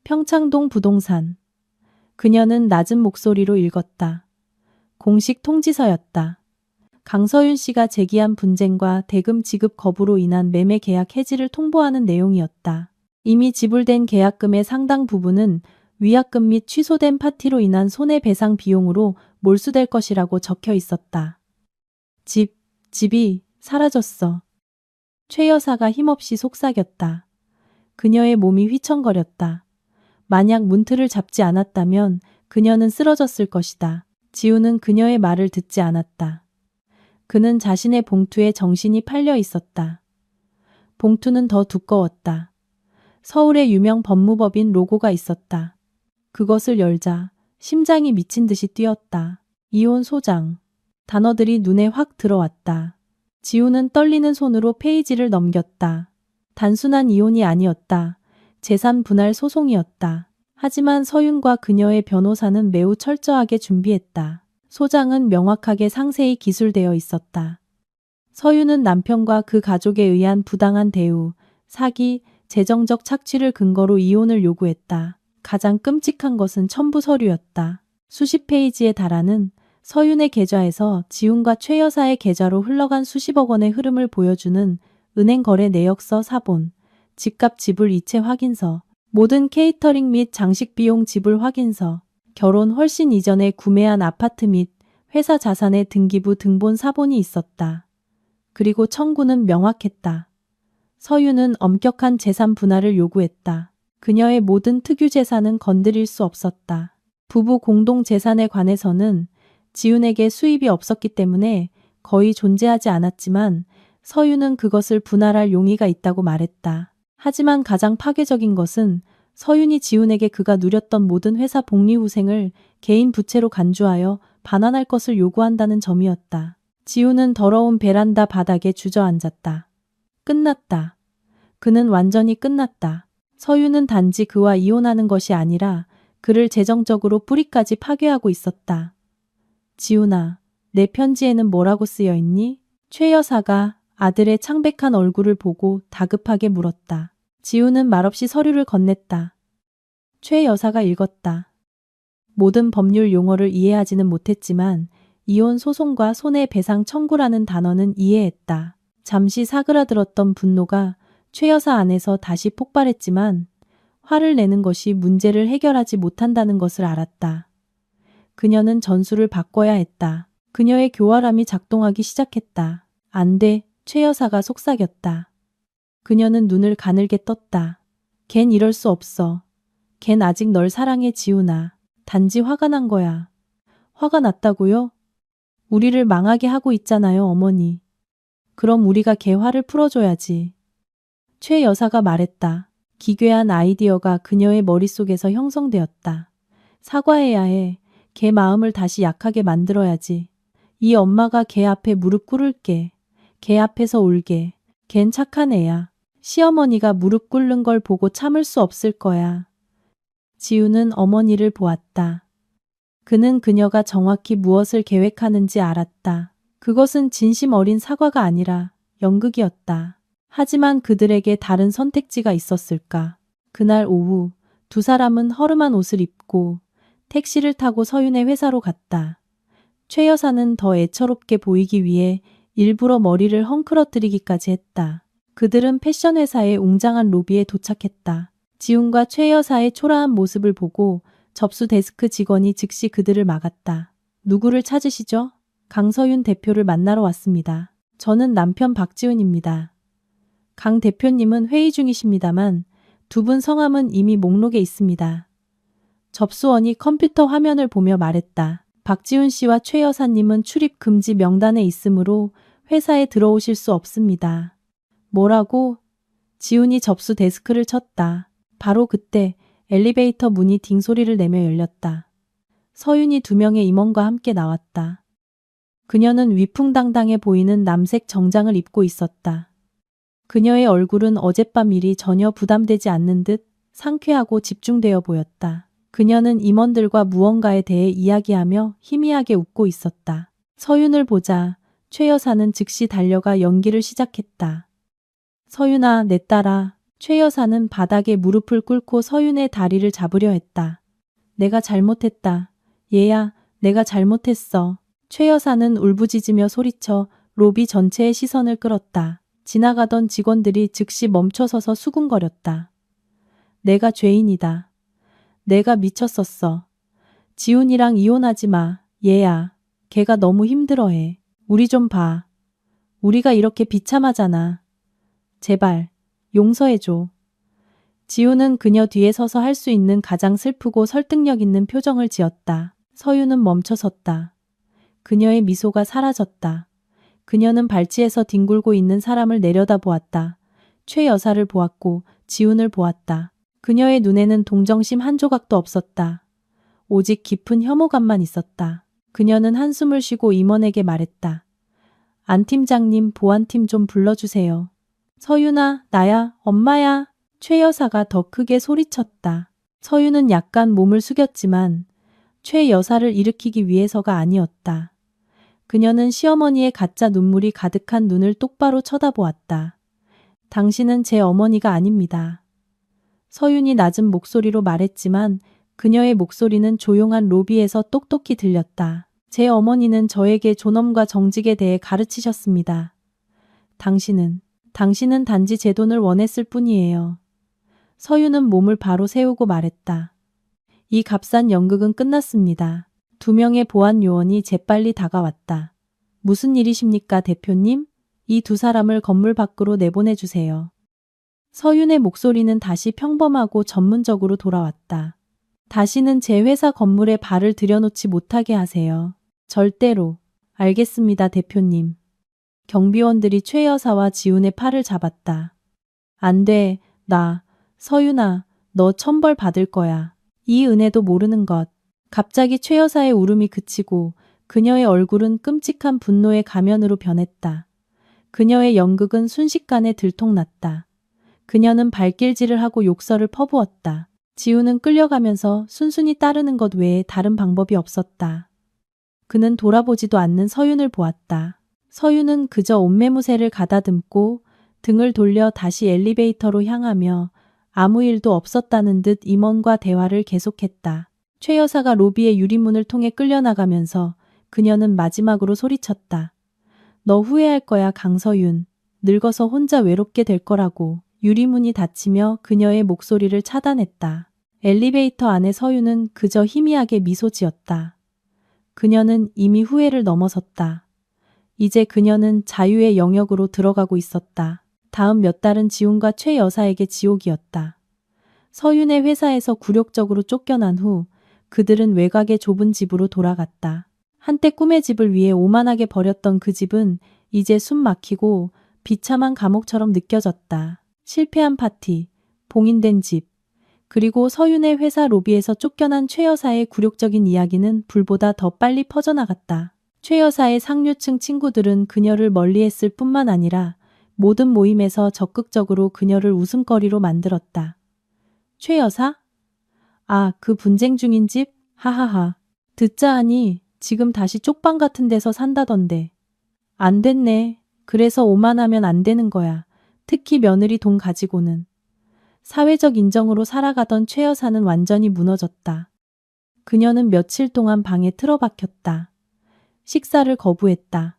평창동 부동산. 그녀는 낮은 목소리로 읽었다. 공식 통지서였다. 강서윤 씨가 제기한 분쟁과 대금 지급 거부로 인한 매매 계약 해지를 통보하는 내용이었다. 이미 지불된 계약금의 상당 부분은 위약금 및 취소된 파티로 인한 손해배상 비용으로 몰수될 것이라고 적혀 있었다. 집이 사라졌어. 최 여사가 힘없이 속삭였다. 그녀의 몸이 휘청거렸다. 만약 문틀을 잡지 않았다면 그녀는 쓰러졌을 것이다. 지훈은 그녀의 말을 듣지 않았다. 그는 자신의 봉투에 정신이 팔려 있었다. 봉투는 더 두꺼웠다. 서울의 유명 법무법인 로고가 있었다. 그것을 열자 심장이 미친 듯이 뛰었다. 이혼 소장. 단어들이 눈에 확 들어왔다. 지훈은 떨리는 손으로 페이지를 넘겼다. 단순한 이혼이 아니었다. 재산 분할 소송이었다. 하지만 서윤과 그녀의 변호사는 매우 철저하게 준비했다. 소장은 명확하게 상세히 기술되어 있었다. 서윤은 남편과 그 가족에 의한 부당한 대우, 사기, 재정적 착취를 근거로 이혼을 요구했다. 가장 끔찍한 것은 첨부 서류였다. 수십 페이지에 달하는 서윤의 계좌에서 지훈과 최 여사의 계좌로 흘러간 수십억 원의 흐름을 보여주는 은행 거래 내역서 사본, 집값 지불 이체 확인서, 모든 케이터링 및 장식 비용 지불 확인서, 결혼 훨씬 이전에 구매한 아파트 및 회사 자산의 등기부 등본 사본이 있었다. 그리고 청구는 명확했다. 서윤은 엄격한 재산 분할을 요구했다. 그녀의 모든 특유 재산은 건드릴 수 없었다. 부부 공동 재산에 관해서는 지훈에게 수입이 없었기 때문에 거의 존재하지 않았지만 서윤은 그것을 분할할 용의가 있다고 말했다. 하지만 가장 파괴적인 것은 서윤이 지훈에게 그가 누렸던 모든 회사 복리후생을 개인 부채로 간주하여 반환할 것을 요구한다는 점이었다. 지훈은 더러운 베란다 바닥에 주저앉았다. 끝났다. 그는 완전히 끝났다. 서윤은 단지 그와 이혼하는 것이 아니라 그를 재정적으로 뿌리까지 파괴하고 있었다. 지훈아, 내 편지에는 뭐라고 쓰여 있니? 최 여사가 아들의 창백한 얼굴을 보고 다급하게 물었다. 지훈은 말없이 서류를 건넸다. 최 여사가 읽었다. 모든 법률 용어를 이해하지는 못했지만 이혼 소송과 손해배상 청구라는 단어는 이해했다. 잠시 사그라들었던 분노가 최 여사 안에서 다시 폭발했지만 화를 내는 것이 문제를 해결하지 못한다는 것을 알았다. 그녀는 전술을 바꿔야 했다. 그녀의 교활함이 작동하기 시작했다. 안 돼, 최 여사가 속삭였다. 그녀는 눈을 가늘게 떴다. 걘 이럴 수 없어. 걘 아직 널 사랑해, 지훈아. 단지 화가 난 거야. 화가 났다고요? 우리를 망하게 하고 있잖아요, 어머니. 그럼 우리가 걔 화를 풀어줘야지. 최 여사가 말했다. 기괴한 아이디어가 그녀의 머릿속에서 형성되었다. 사과해야 해. 걔 마음을 다시 약하게 만들어야지. 이 엄마가 걔 앞에 무릎 꿇을게. 걔 앞에서 울게. 걘 착한 애야. 시어머니가 무릎 꿇는 걸 보고 참을 수 없을 거야. 지훈은 어머니를 보았다. 그는 그녀가 정확히 무엇을 계획하는지 알았다. 그것은 진심 어린 사과가 아니라 연극이었다. 하지만 그들에게 다른 선택지가 있었을까? 그날 오후 두 사람은 허름한 옷을 입고 택시를 타고 서윤의 회사로 갔다. 최 여사는 더 애처롭게 보이기 위해 일부러 머리를 헝클어뜨리기까지 했다. 그들은 패션 회사의 웅장한 로비에 도착했다. 지훈과 최 여사의 초라한 모습을 보고 접수 데스크 직원이 즉시 그들을 막았다. 누구를 찾으시죠? 강서윤 대표를 만나러 왔습니다. 저는 남편 박지훈입니다. 강 대표님은 회의 중이십니다만 두 분 성함은 이미 목록에 있습니다. 접수원이 컴퓨터 화면을 보며 말했다. 박지훈 씨와 최 여사님은 출입 금지 명단에 있으므로 회사에 들어오실 수 없습니다. 뭐라고? 지훈이 접수 데스크를 쳤다. 바로 그때 엘리베이터 문이 딩소리를 내며 열렸다. 서윤이 2명의 임원과 함께 나왔다. 그녀는 위풍당당해 보이는 남색 정장을 입고 있었다. 그녀의 얼굴은 어젯밤 일이 전혀 부담되지 않는 듯 상쾌하고 집중되어 보였다. 그녀는 임원들과 무언가에 대해 이야기하며 희미하게 웃고 있었다. 서윤을 보자 최 여사는 즉시 달려가 연기를 시작했다. 서윤아, 내 딸아. 최 여사는 바닥에 무릎을 꿇고 서윤의 다리를 잡으려 했다. 내가 잘못했다. 얘야, 내가 잘못했어. 최 여사는 울부짖으며 소리쳐 로비 전체의 시선을 끌었다. 지나가던 직원들이 즉시 멈춰서서 수군거렸다. 내가 죄인이다. 내가 미쳤었어. 지훈이랑 이혼하지 마. 얘야, 걔가 너무 힘들어해. 우리 좀 봐. 우리가 이렇게 비참하잖아. 제발 용서해줘. 지훈은 그녀 뒤에 서서 할 수 있는 가장 슬프고 설득력 있는 표정을 지었다. 서윤은 멈춰섰다. 그녀의 미소가 사라졌다. 그녀는 발치에서 뒹굴고 있는 사람을 내려다보았다. 최 여사를 보았고 지훈을 보았다. 그녀의 눈에는 동정심 한 조각도 없었다. 오직 깊은 혐오감만 있었다. 그녀는 한숨을 쉬고 임원에게 말했다. 안 팀장님, 보안팀 좀 불러주세요. 서윤아, 나야, 엄마야. 최 여사가 더 크게 소리쳤다. 서윤은 약간 몸을 숙였지만 최 여사를 일으키기 위해서가 아니었다. 그녀는 시어머니의 가짜 눈물이 가득한 눈을 똑바로 쳐다보았다. 당신은 제 어머니가 아닙니다. 서윤이 낮은 목소리로 말했지만 그녀의 목소리는 조용한 로비에서 똑똑히 들렸다. 제 어머니는 저에게 존엄과 정직에 대해 가르치셨습니다. 당신은 단지 제 돈을 원했을 뿐이에요. 서윤은 몸을 바로 세우고 말했다. 이 값싼 연극은 끝났습니다. 2명의 보안 요원이 재빨리 다가왔다. 무슨 일이십니까, 대표님? 이 2사람을 건물 밖으로 내보내주세요. 서윤의 목소리는 다시 평범하고 전문적으로 돌아왔다. 다시는 제 회사 건물에 발을 들여놓지 못하게 하세요. 절대로. 알겠습니다, 대표님. 경비원들이 최 여사와 지훈의 팔을 잡았다. 안 돼, 서윤아, 너 천벌 받을 거야. 이 은혜도 모르는 것. 갑자기 최 여사의 울음이 그치고 그녀의 얼굴은 끔찍한 분노의 가면으로 변했다. 그녀의 연극은 순식간에 들통났다. 그녀는 발길질을 하고 욕설을 퍼부었다. 지훈은 끌려가면서 순순히 따르는 것 외에 다른 방법이 없었다. 그는 돌아보지도 않는 서윤을 보았다. 서윤은 그저 옷매무새를 가다듬고 등을 돌려 다시 엘리베이터로 향하며 아무 일도 없었다는 듯 임원과 대화를 계속했다. 최 여사가 로비의 유리문을 통해 끌려나가면서 그녀는 마지막으로 소리쳤다. 너 후회할 거야, 강서윤. 늙어서 혼자 외롭게 될 거라고. 유리문이 닫히며 그녀의 목소리를 차단했다. 엘리베이터 안에 서윤은 그저 희미하게 미소 지었다. 그녀는 이미 후회를 넘어섰다. 이제 그녀는 자유의 영역으로 들어가고 있었다. 다음 몇 달은 지훈과 최 여사에게 지옥이었다. 서윤의 회사에서 굴욕적으로 쫓겨난 후 그들은 외곽의 좁은 집으로 돌아갔다. 한때 꿈의 집을 위해 오만하게 버렸던 그 집은 이제 숨 막히고 비참한 감옥처럼 느껴졌다. 실패한 파티, 봉인된 집, 그리고 서윤의 회사 로비에서 쫓겨난 최 여사의 굴욕적인 이야기는 불보다 더 빨리 퍼져나갔다. 최 여사의 상류층 친구들은 그녀를 멀리했을 뿐만 아니라 모든 모임에서 적극적으로 그녀를 웃음거리로 만들었다. 최 여사? 아, 그 분쟁 중인 집? 하하하. 듣자 하니 지금 다시 쪽방 같은 데서 산다던데. 안 됐네. 그래서 오만하면 안 되는 거야. 특히 며느리 돈 가지고는. 사회적 인정으로 살아가던 최 여사는 완전히 무너졌다. 그녀는 며칠 동안 방에 틀어박혔다. 식사를 거부했다.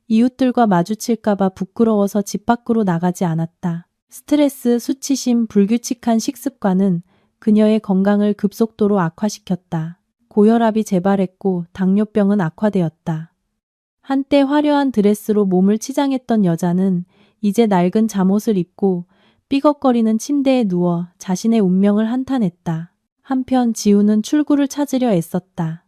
이웃들과 마주칠까봐 부끄러워서 집 밖으로 나가지 않았다. 스트레스, 수치심, 불규칙한 식습관은 그녀의 건강을 급속도로 악화시켰다. 고혈압이 재발했고 당뇨병은 악화되었다. 한때 화려한 드레스로 몸을 치장했던 여자는 이제 낡은 잠옷을 입고 삐걱거리는 침대에 누워 자신의 운명을 한탄했다. 한편 지우는 출구를 찾으려 애썼다.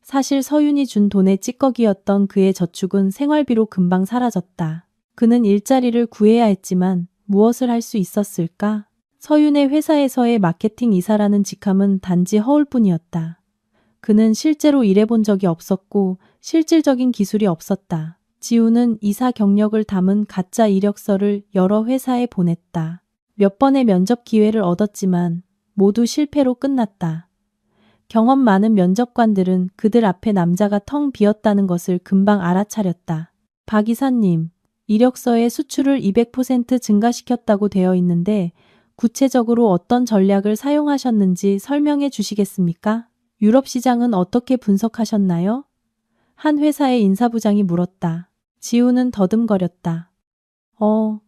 사실 서윤이 준 돈의 찌꺼기였던 그의 저축은 생활비로 금방 사라졌다. 그는 일자리를 구해야 했지만 무엇을 할 수 있었을까? 서윤의 회사에서의 마케팅 이사라는 직함은 단지 허울뿐이었다. 그는 실제로 일해본 적이 없었고 실질적인 기술이 없었다. 지우는 이사 경력을 담은 가짜 이력서를 여러 회사에 보냈다. 몇 번의 면접 기회를 얻었지만 모두 실패로 끝났다. 경험 많은 면접관들은 그들 앞에 남자가 텅 비었다는 것을 금방 알아차렸다. 박 이사님, 이력서에 수출을 200% 증가시켰다고 되어 있는데 구체적으로 어떤 전략을 사용하셨는지 설명해 주시겠습니까? 유럽 시장은 어떻게 분석하셨나요? 한 회사의 인사부장이 물었다. 지우는 더듬거렸다.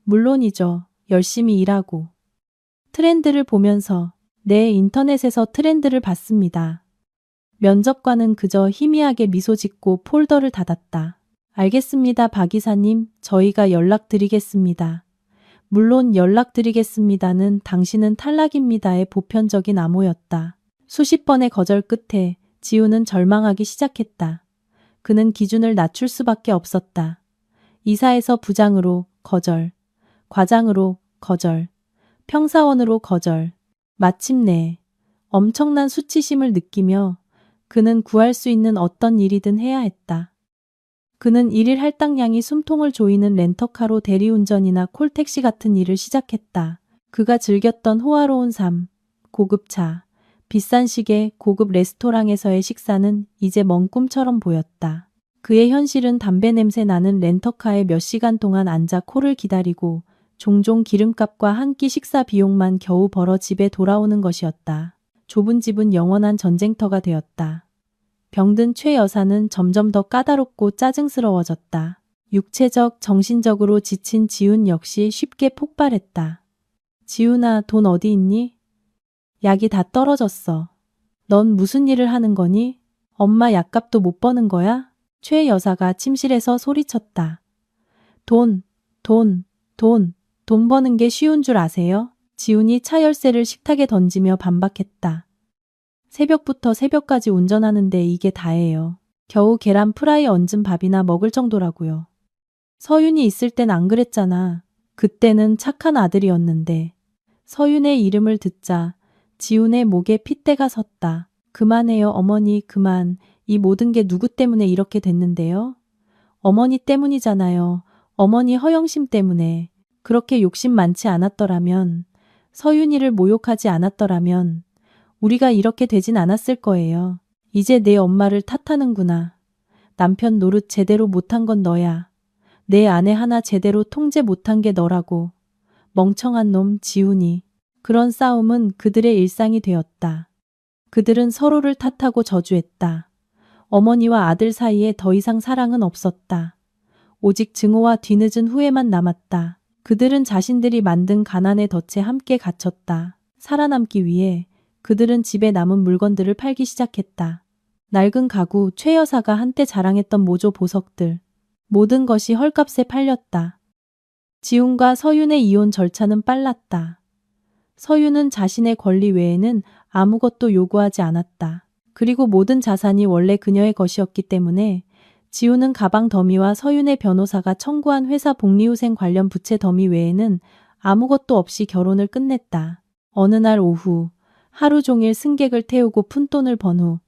물론이죠. 열심히 일하고. 트렌드를 보면서 네, 인터넷에서 트렌드를 봤습니다. 면접관은 그저 희미하게 미소 짓고 폴더를 닫았다. 알겠습니다, 박 이사님. 저희가 연락드리겠습니다. 물론 연락드리겠습니다는 당신은 탈락입니다의 보편적인 암호였다. 수십 번의 거절 끝에 지우는 절망하기 시작했다. 그는 기준을 낮출 수밖에 없었다. 이사에서 부장으로 거절, 과장으로 거절, 평사원으로 거절. 마침내 엄청난 수치심을 느끼며 그는 구할 수 있는 어떤 일이든 해야 했다. 그는 일일 할당량이 숨통을 조이는 렌터카로 대리운전이나 콜택시 같은 일을 시작했다. 그가 즐겼던 호화로운 삶, 고급 차, 비싼 시계, 고급 레스토랑에서의 식사는 이제 먼 꿈처럼 보였다. 그의 현실은 담배 냄새 나는 렌터카에 몇 시간 동안 앉아 코를 기다리고 종종 기름값과 한 끼 식사 비용만 겨우 벌어 집에 돌아오는 것이었다. 좁은 집은 영원한 전쟁터가 되었다. 병든 최 여사는 점점 더 까다롭고 짜증스러워졌다. 육체적, 정신적으로 지친 지훈 역시 쉽게 폭발했다. 지훈아, 돈 어디 있니? 약이 다 떨어졌어. 넌 무슨 일을 하는 거니? 엄마 약값도 못 버는 거야? 최 여사가 침실에서 소리쳤다. 돈 버는 게 쉬운 줄 아세요? 지훈이 차 열쇠를 식탁에 던지며 반박했다. 새벽부터 새벽까지 운전하는데 이게 다예요. 겨우 계란 프라이 얹은 밥이나 먹을 정도라고요. 서윤이 있을 땐 안 그랬잖아. 그때는 착한 아들이었는데. 서윤의 이름을 듣자 지훈의 목에 핏대가 섰다. 그만해요, 어머니, 그만. 이 모든 게 누구 때문에 이렇게 됐는데요? 어머니 때문이잖아요. 어머니 허영심 때문에. 그렇게 욕심 많지 않았더라면, 서윤이를 모욕하지 않았더라면 우리가 이렇게 되진 않았을 거예요. 이제 내 엄마를 탓하는구나. 남편 노릇 제대로 못한 건 너야. 내 아내 하나 제대로 통제 못한 게 너라고. 멍청한 놈 지훈이. 그런 싸움은 그들의 일상이 되었다. 그들은 서로를 탓하고 저주했다. 어머니와 아들 사이에 더 이상 사랑은 없었다. 오직 증오와 뒤늦은 후회만 남았다. 그들은 자신들이 만든 가난의 덫에 함께 갇혔다. 살아남기 위해 그들은 집에 남은 물건들을 팔기 시작했다. 낡은 가구, 최 여사가 한때 자랑했던 모조 보석들. 모든 것이 헐값에 팔렸다. 지훈과 서윤의 이혼 절차는 빨랐다. 서윤은 자신의 권리 외에는 아무것도 요구하지 않았다. 그리고 모든 자산이 원래 그녀의 것이었기 때문에 지훈은 가방 더미와 서윤의 변호사가 청구한 회사 복리후생 관련 부채 더미 외에는 아무것도 없이 결혼을 끝냈다. 어느 날 오후 하루 종일 승객을 태우고 푼돈을 번 후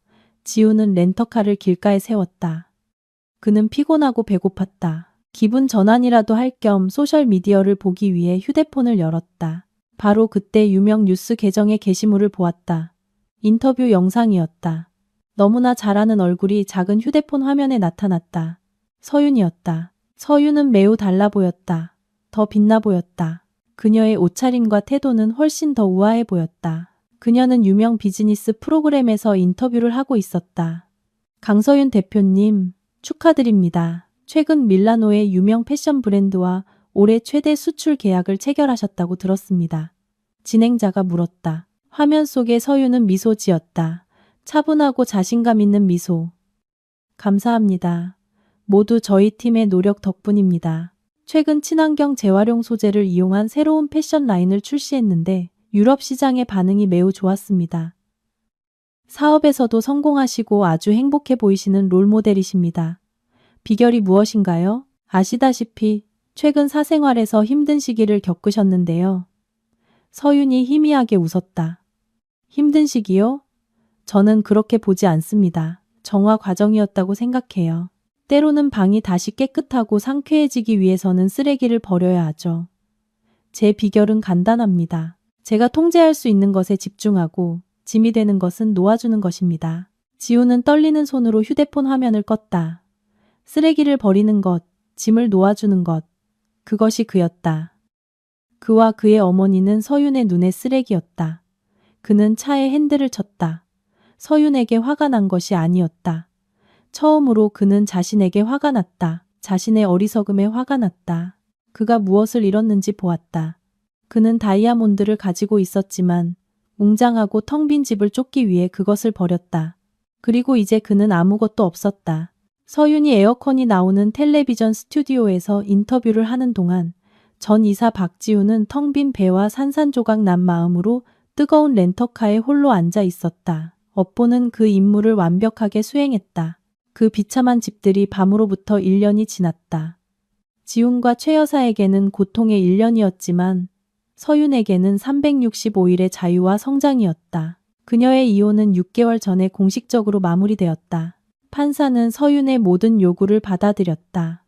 지훈은 렌터카를 길가에 세웠다. 그는 피곤하고 배고팠다. 기분 전환이라도 할 겸 소셜미디어를 보기 위해 휴대폰을 열었다. 바로 그때 유명 뉴스 계정의 게시물을 보았다. 인터뷰 영상이었다. 너무나 잘 아는 얼굴이 작은 휴대폰 화면에 나타났다. 서윤이었다. 서윤은 매우 달라 보였다. 더 빛나 보였다. 그녀의 옷차림과 태도는 훨씬 더 우아해 보였다. 그녀는 유명 비즈니스 프로그램에서 인터뷰를 하고 있었다. 강서윤 대표님, 축하드립니다. 최근 밀라노의 유명 패션 브랜드와 올해 최대 수출 계약을 체결하셨다고 들었습니다. 진행자가 물었다. 화면 속의 서윤은 미소 지었다. 차분하고 자신감 있는 미소. 감사합니다. 모두 저희 팀의 노력 덕분입니다. 최근 친환경 재활용 소재를 이용한 새로운 패션 라인을 출시했는데 유럽 시장의 반응이 매우 좋았습니다. 사업에서도 성공하시고 아주 행복해 보이시는 롤모델이십니다. 비결이 무엇인가요? 아시다시피 최근 사생활에서 힘든 시기를 겪으셨는데요. 서윤이 희미하게 웃었다. 힘든 시기요? 저는 그렇게 보지 않습니다. 정화 과정이었다고 생각해요. 때로는 방이 다시 깨끗하고 상쾌해지기 위해서는 쓰레기를 버려야 하죠. 제 비결은 간단합니다. 제가 통제할 수 있는 것에 집중하고 짐이 되는 것은 놓아주는 것입니다. 지우는 떨리는 손으로 휴대폰 화면을 껐다. 쓰레기를 버리는 것, 짐을 놓아주는 것, 그것이 그였다. 그와 그의 어머니는 서윤의 눈에 쓰레기였다. 그는 차에 핸들을 쳤다. 서윤에게 화가 난 것이 아니었다. 처음으로 그는 자신에게 화가 났다. 자신의 어리석음에 화가 났다. 그가 무엇을 잃었는지 보았다. 그는 다이아몬드를 가지고 있었지만 웅장하고 텅 빈 집을 쫓기 위해 그것을 버렸다. 그리고 이제 그는 아무것도 없었다. 서윤이 에어컨이 나오는 텔레비전 스튜디오에서 인터뷰를 하는 동안 전 이사 박지우는 텅 빈 배와 산산조각 난 마음으로 뜨거운 렌터카에 홀로 앉아 있었다. 업보는 그 임무를 완벽하게 수행했다. 그 비참한 집들이 밤으로부터 1년이 지났다. 지훈과 최 여사에게는 고통의 1년이었지만 서윤에게는 365일의 자유와 성장이었다. 그녀의 이혼은 6개월 전에 공식적으로 마무리되었다. 판사는 서윤의 모든 요구를 받아들였다.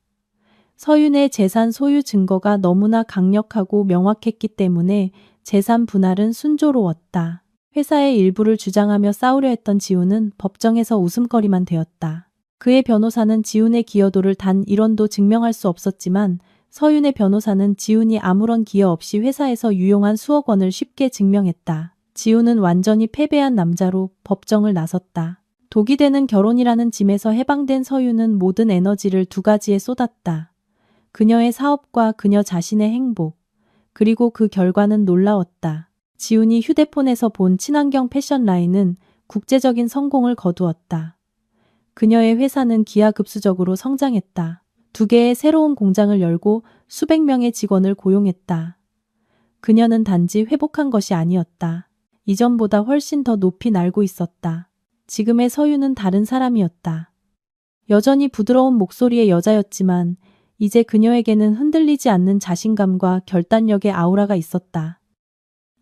서윤의 재산 소유 증거가 너무나 강력하고 명확했기 때문에 재산 분할은 순조로웠다. 회사의 일부를 주장하며 싸우려 했던 지훈은 법정에서 웃음거리만 되었다. 그의 변호사는 지훈의 기여도를 단 1원도 증명할 수 없었지만 서윤의 변호사는 지훈이 아무런 기여 없이 회사에서 유용한 수억 원을 쉽게 증명했다. 지훈은 완전히 패배한 남자로 법정을 나섰다. 독이 되는 결혼이라는 짐에서 해방된 서윤은 모든 에너지를 두 가지에 쏟았다. 그녀의 사업과 그녀 자신의 행복, 그리고 그 결과는 놀라웠다. 지훈이 휴대폰에서 본 친환경 패션 라인은 국제적인 성공을 거두었다. 그녀의 회사는 기하급수적으로 성장했다. 2개의 새로운 공장을 열고 수백 명의 직원을 고용했다. 그녀는 단지 회복한 것이 아니었다. 이전보다 훨씬 더 높이 날고 있었다. 지금의 서윤은 다른 사람이었다. 여전히 부드러운 목소리의 여자였지만 이제 그녀에게는 흔들리지 않는 자신감과 결단력의 아우라가 있었다.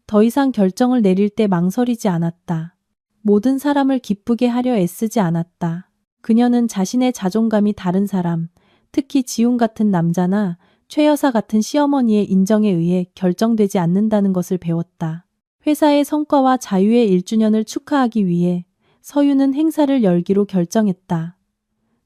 더 이상 결정을 내릴 때 망설이지 않았다. 모든 사람을 기쁘게 하려 애쓰지 않았다. 그녀는 자신의 자존감이 다른 사람, 특히 지훈 같은 남자나 최 여사 같은 시어머니의 인정에 의해 결정되지 않는다는 것을 배웠다. 회사의 성과와 자유의 1주년을 축하하기 위해 서윤은 행사를 열기로 결정했다.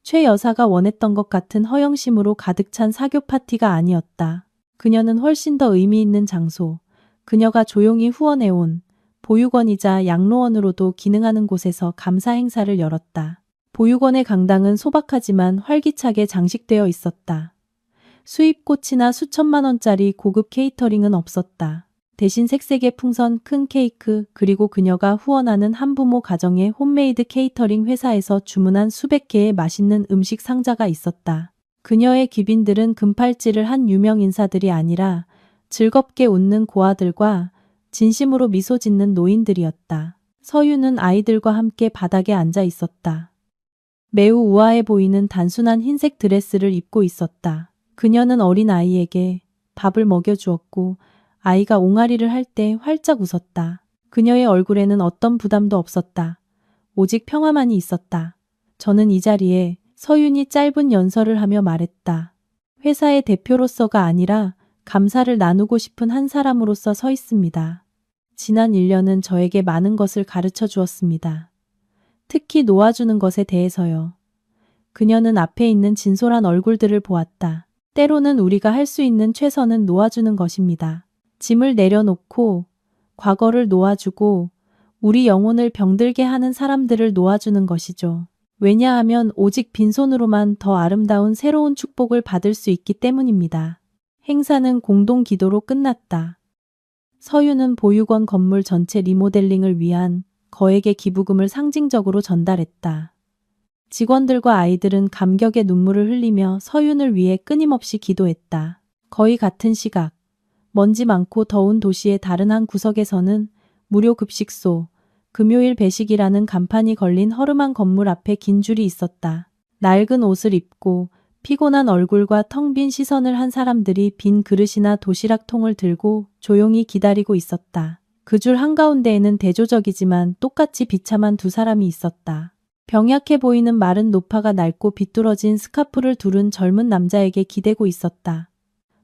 최 여사가 원했던 것 같은 허영심으로 가득 찬 사교 파티가 아니었다. 그녀는 훨씬 더 의미 있는 장소, 그녀가 조용히 후원해온 보육원이자 양로원으로도 기능하는 곳에서 감사 행사를 열었다. 보육원의 강당은 소박하지만 활기차게 장식되어 있었다. 수입꽃이나 수천만 원짜리 고급 케이터링은 없었다. 대신 색색의 풍선, 큰 케이크, 그리고 그녀가 후원하는 한부모 가정의 홈메이드 케이터링 회사에서 주문한 수백 개의 맛있는 음식 상자가 있었다. 그녀의 귀빈들은 금팔찌를 한 유명 인사들이 아니라 즐겁게 웃는 고아들과 진심으로 미소 짓는 노인들이었다. 서윤은 아이들과 함께 바닥에 앉아 있었다. 매우 우아해 보이는 단순한 흰색 드레스를 입고 있었다. 그녀는 어린 아이에게 밥을 먹여주었고 아이가 옹알이를 할 때 활짝 웃었다. 그녀의 얼굴에는 어떤 부담도 없었다. 오직 평화만이 있었다. 저는 이 자리에 서윤이 짧은 연설을 하며 말했다. 회사의 대표로서가 아니라 감사를 나누고 싶은 한 사람으로서 서 있습니다. 지난 1년은 저에게 많은 것을 가르쳐 주었습니다. 특히 놓아주는 것에 대해서요. 그녀는 앞에 있는 진솔한 얼굴들을 보았다. 때로는 우리가 할 수 있는 최선은 놓아주는 것입니다. 짐을 내려놓고 과거를 놓아주고 우리 영혼을 병들게 하는 사람들을 놓아주는 것이죠. 왜냐하면 오직 빈손으로만 더 아름다운 새로운 축복을 받을 수 있기 때문입니다. 행사는 공동 기도로 끝났다. 서윤은 보육원 건물 전체 리모델링을 위한 거액의 기부금을 상징적으로 전달했다. 직원들과 아이들은 감격의 눈물을 흘리며 서윤을 위해 끊임없이 기도했다. 거의 같은 시각, 먼지 많고 더운 도시의 다른 한 구석에서는 무료 급식소, 금요일 배식이라는 간판이 걸린 허름한 건물 앞에 긴 줄이 있었다. 낡은 옷을 입고 피곤한 얼굴과 텅 빈 시선을 한 사람들이 빈 그릇이나 도시락통을 들고 조용히 기다리고 있었다. 그 줄 한가운데에는 대조적이지만 똑같이 비참한 두 사람이 있었다. 병약해 보이는 마른 노파가 낡고 비뚤어진 스카프를 두른 젊은 남자에게 기대고 있었다.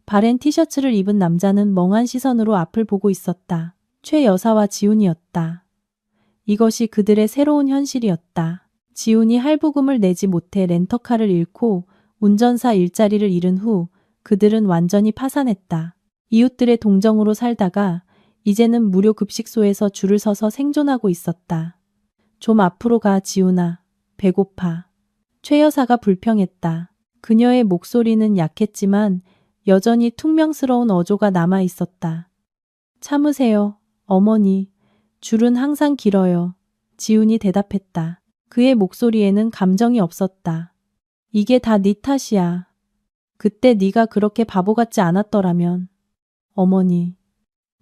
바랜 티셔츠를 입은 남자는 멍한 시선으로 앞을 보고 있었다. 최 여사와 지훈이었다. 이것이 그들의 새로운 현실이었다. 지훈이 할부금을 내지 못해 렌터카를 잃고 운전사 일자리를 잃은 후 그들은 완전히 파산했다. 이웃들의 동정으로 살다가 이제는 무료 급식소에서 줄을 서서 생존하고 있었다. 좀 앞으로 가, 지훈아. 배고파. 최 여사가 불평했다. 그녀의 목소리는 약했지만 여전히 퉁명스러운 어조가 남아 있었다. 참으세요, 어머니. 줄은 항상 길어요. 지훈이 대답했다. 그의 목소리에는 감정이 없었다. 이게 다 네 탓이야. 그때 네가 그렇게 바보 같지 않았더라면. 어머니.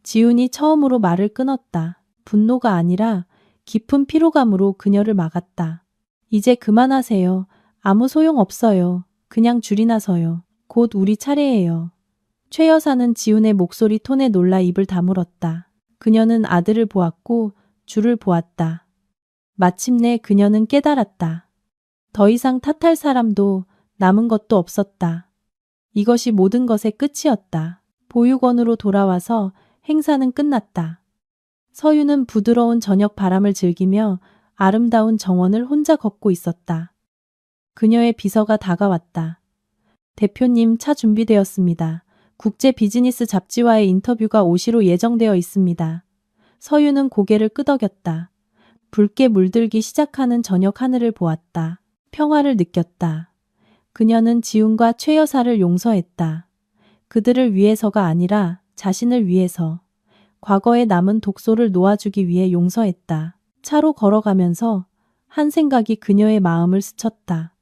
지훈이 처음으로 말을 끊었다. 분노가 아니라 깊은 피로감으로 그녀를 막았다. 이제 그만하세요. 아무 소용 없어요. 그냥 줄이나 서요. 곧 우리 차례예요. 최 여사는 지훈의 목소리 톤에 놀라 입을 다물었다. 그녀는 아들을 보았고 줄을 보았다. 마침내 그녀는 깨달았다. 더 이상 탓할 사람도 남은 것도 없었다. 이것이 모든 것의 끝이었다. 보육원으로 돌아와서 행사는 끝났다. 서유는 부드러운 저녁 바람을 즐기며 아름다운 정원을 혼자 걷고 있었다. 그녀의 비서가 다가왔다. 대표님, 차 준비되었습니다. 국제 비즈니스 잡지와의 인터뷰가 5시로 예정되어 있습니다. 서유는 고개를 끄덕였다. 붉게 물들기 시작하는 저녁 하늘을 보았다. 평화를 느꼈다. 그녀는 지훈과 최 여사를 용서했다. 그들을 위해서가 아니라 자신을 위해서. 과거에 남은 독소를 놓아주기 위해 용서했다. 차로 걸어가면서 한 생각이 그녀의 마음을 스쳤다.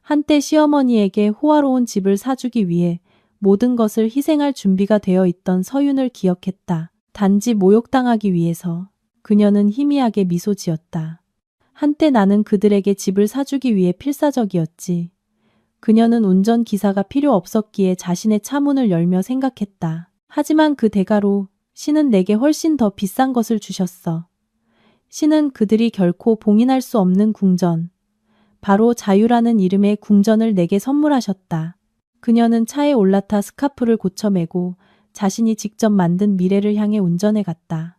한때 시어머니에게 호화로운 집을 사주기 위해 모든 것을 희생할 준비가 되어 있던 서윤을 기억했다. 단지 모욕당하기 위해서. 그녀는 희미하게 미소 지었다. 한때 나는 그들에게 집을 사주기 위해 필사적이었지. 그녀는 운전기사가 필요 없었기에 자신의 차문을 열며 생각했다. 하지만 그 대가로 신은 내게 훨씬 더 비싼 것을 주셨어. 신은 그들이 결코 봉인할 수 없는 궁전, 바로 자유라는 이름의 궁전을 내게 선물하셨다. 그녀는 차에 올라타 스카프를 고쳐매고 자신이 직접 만든 미래를 향해 운전해 갔다.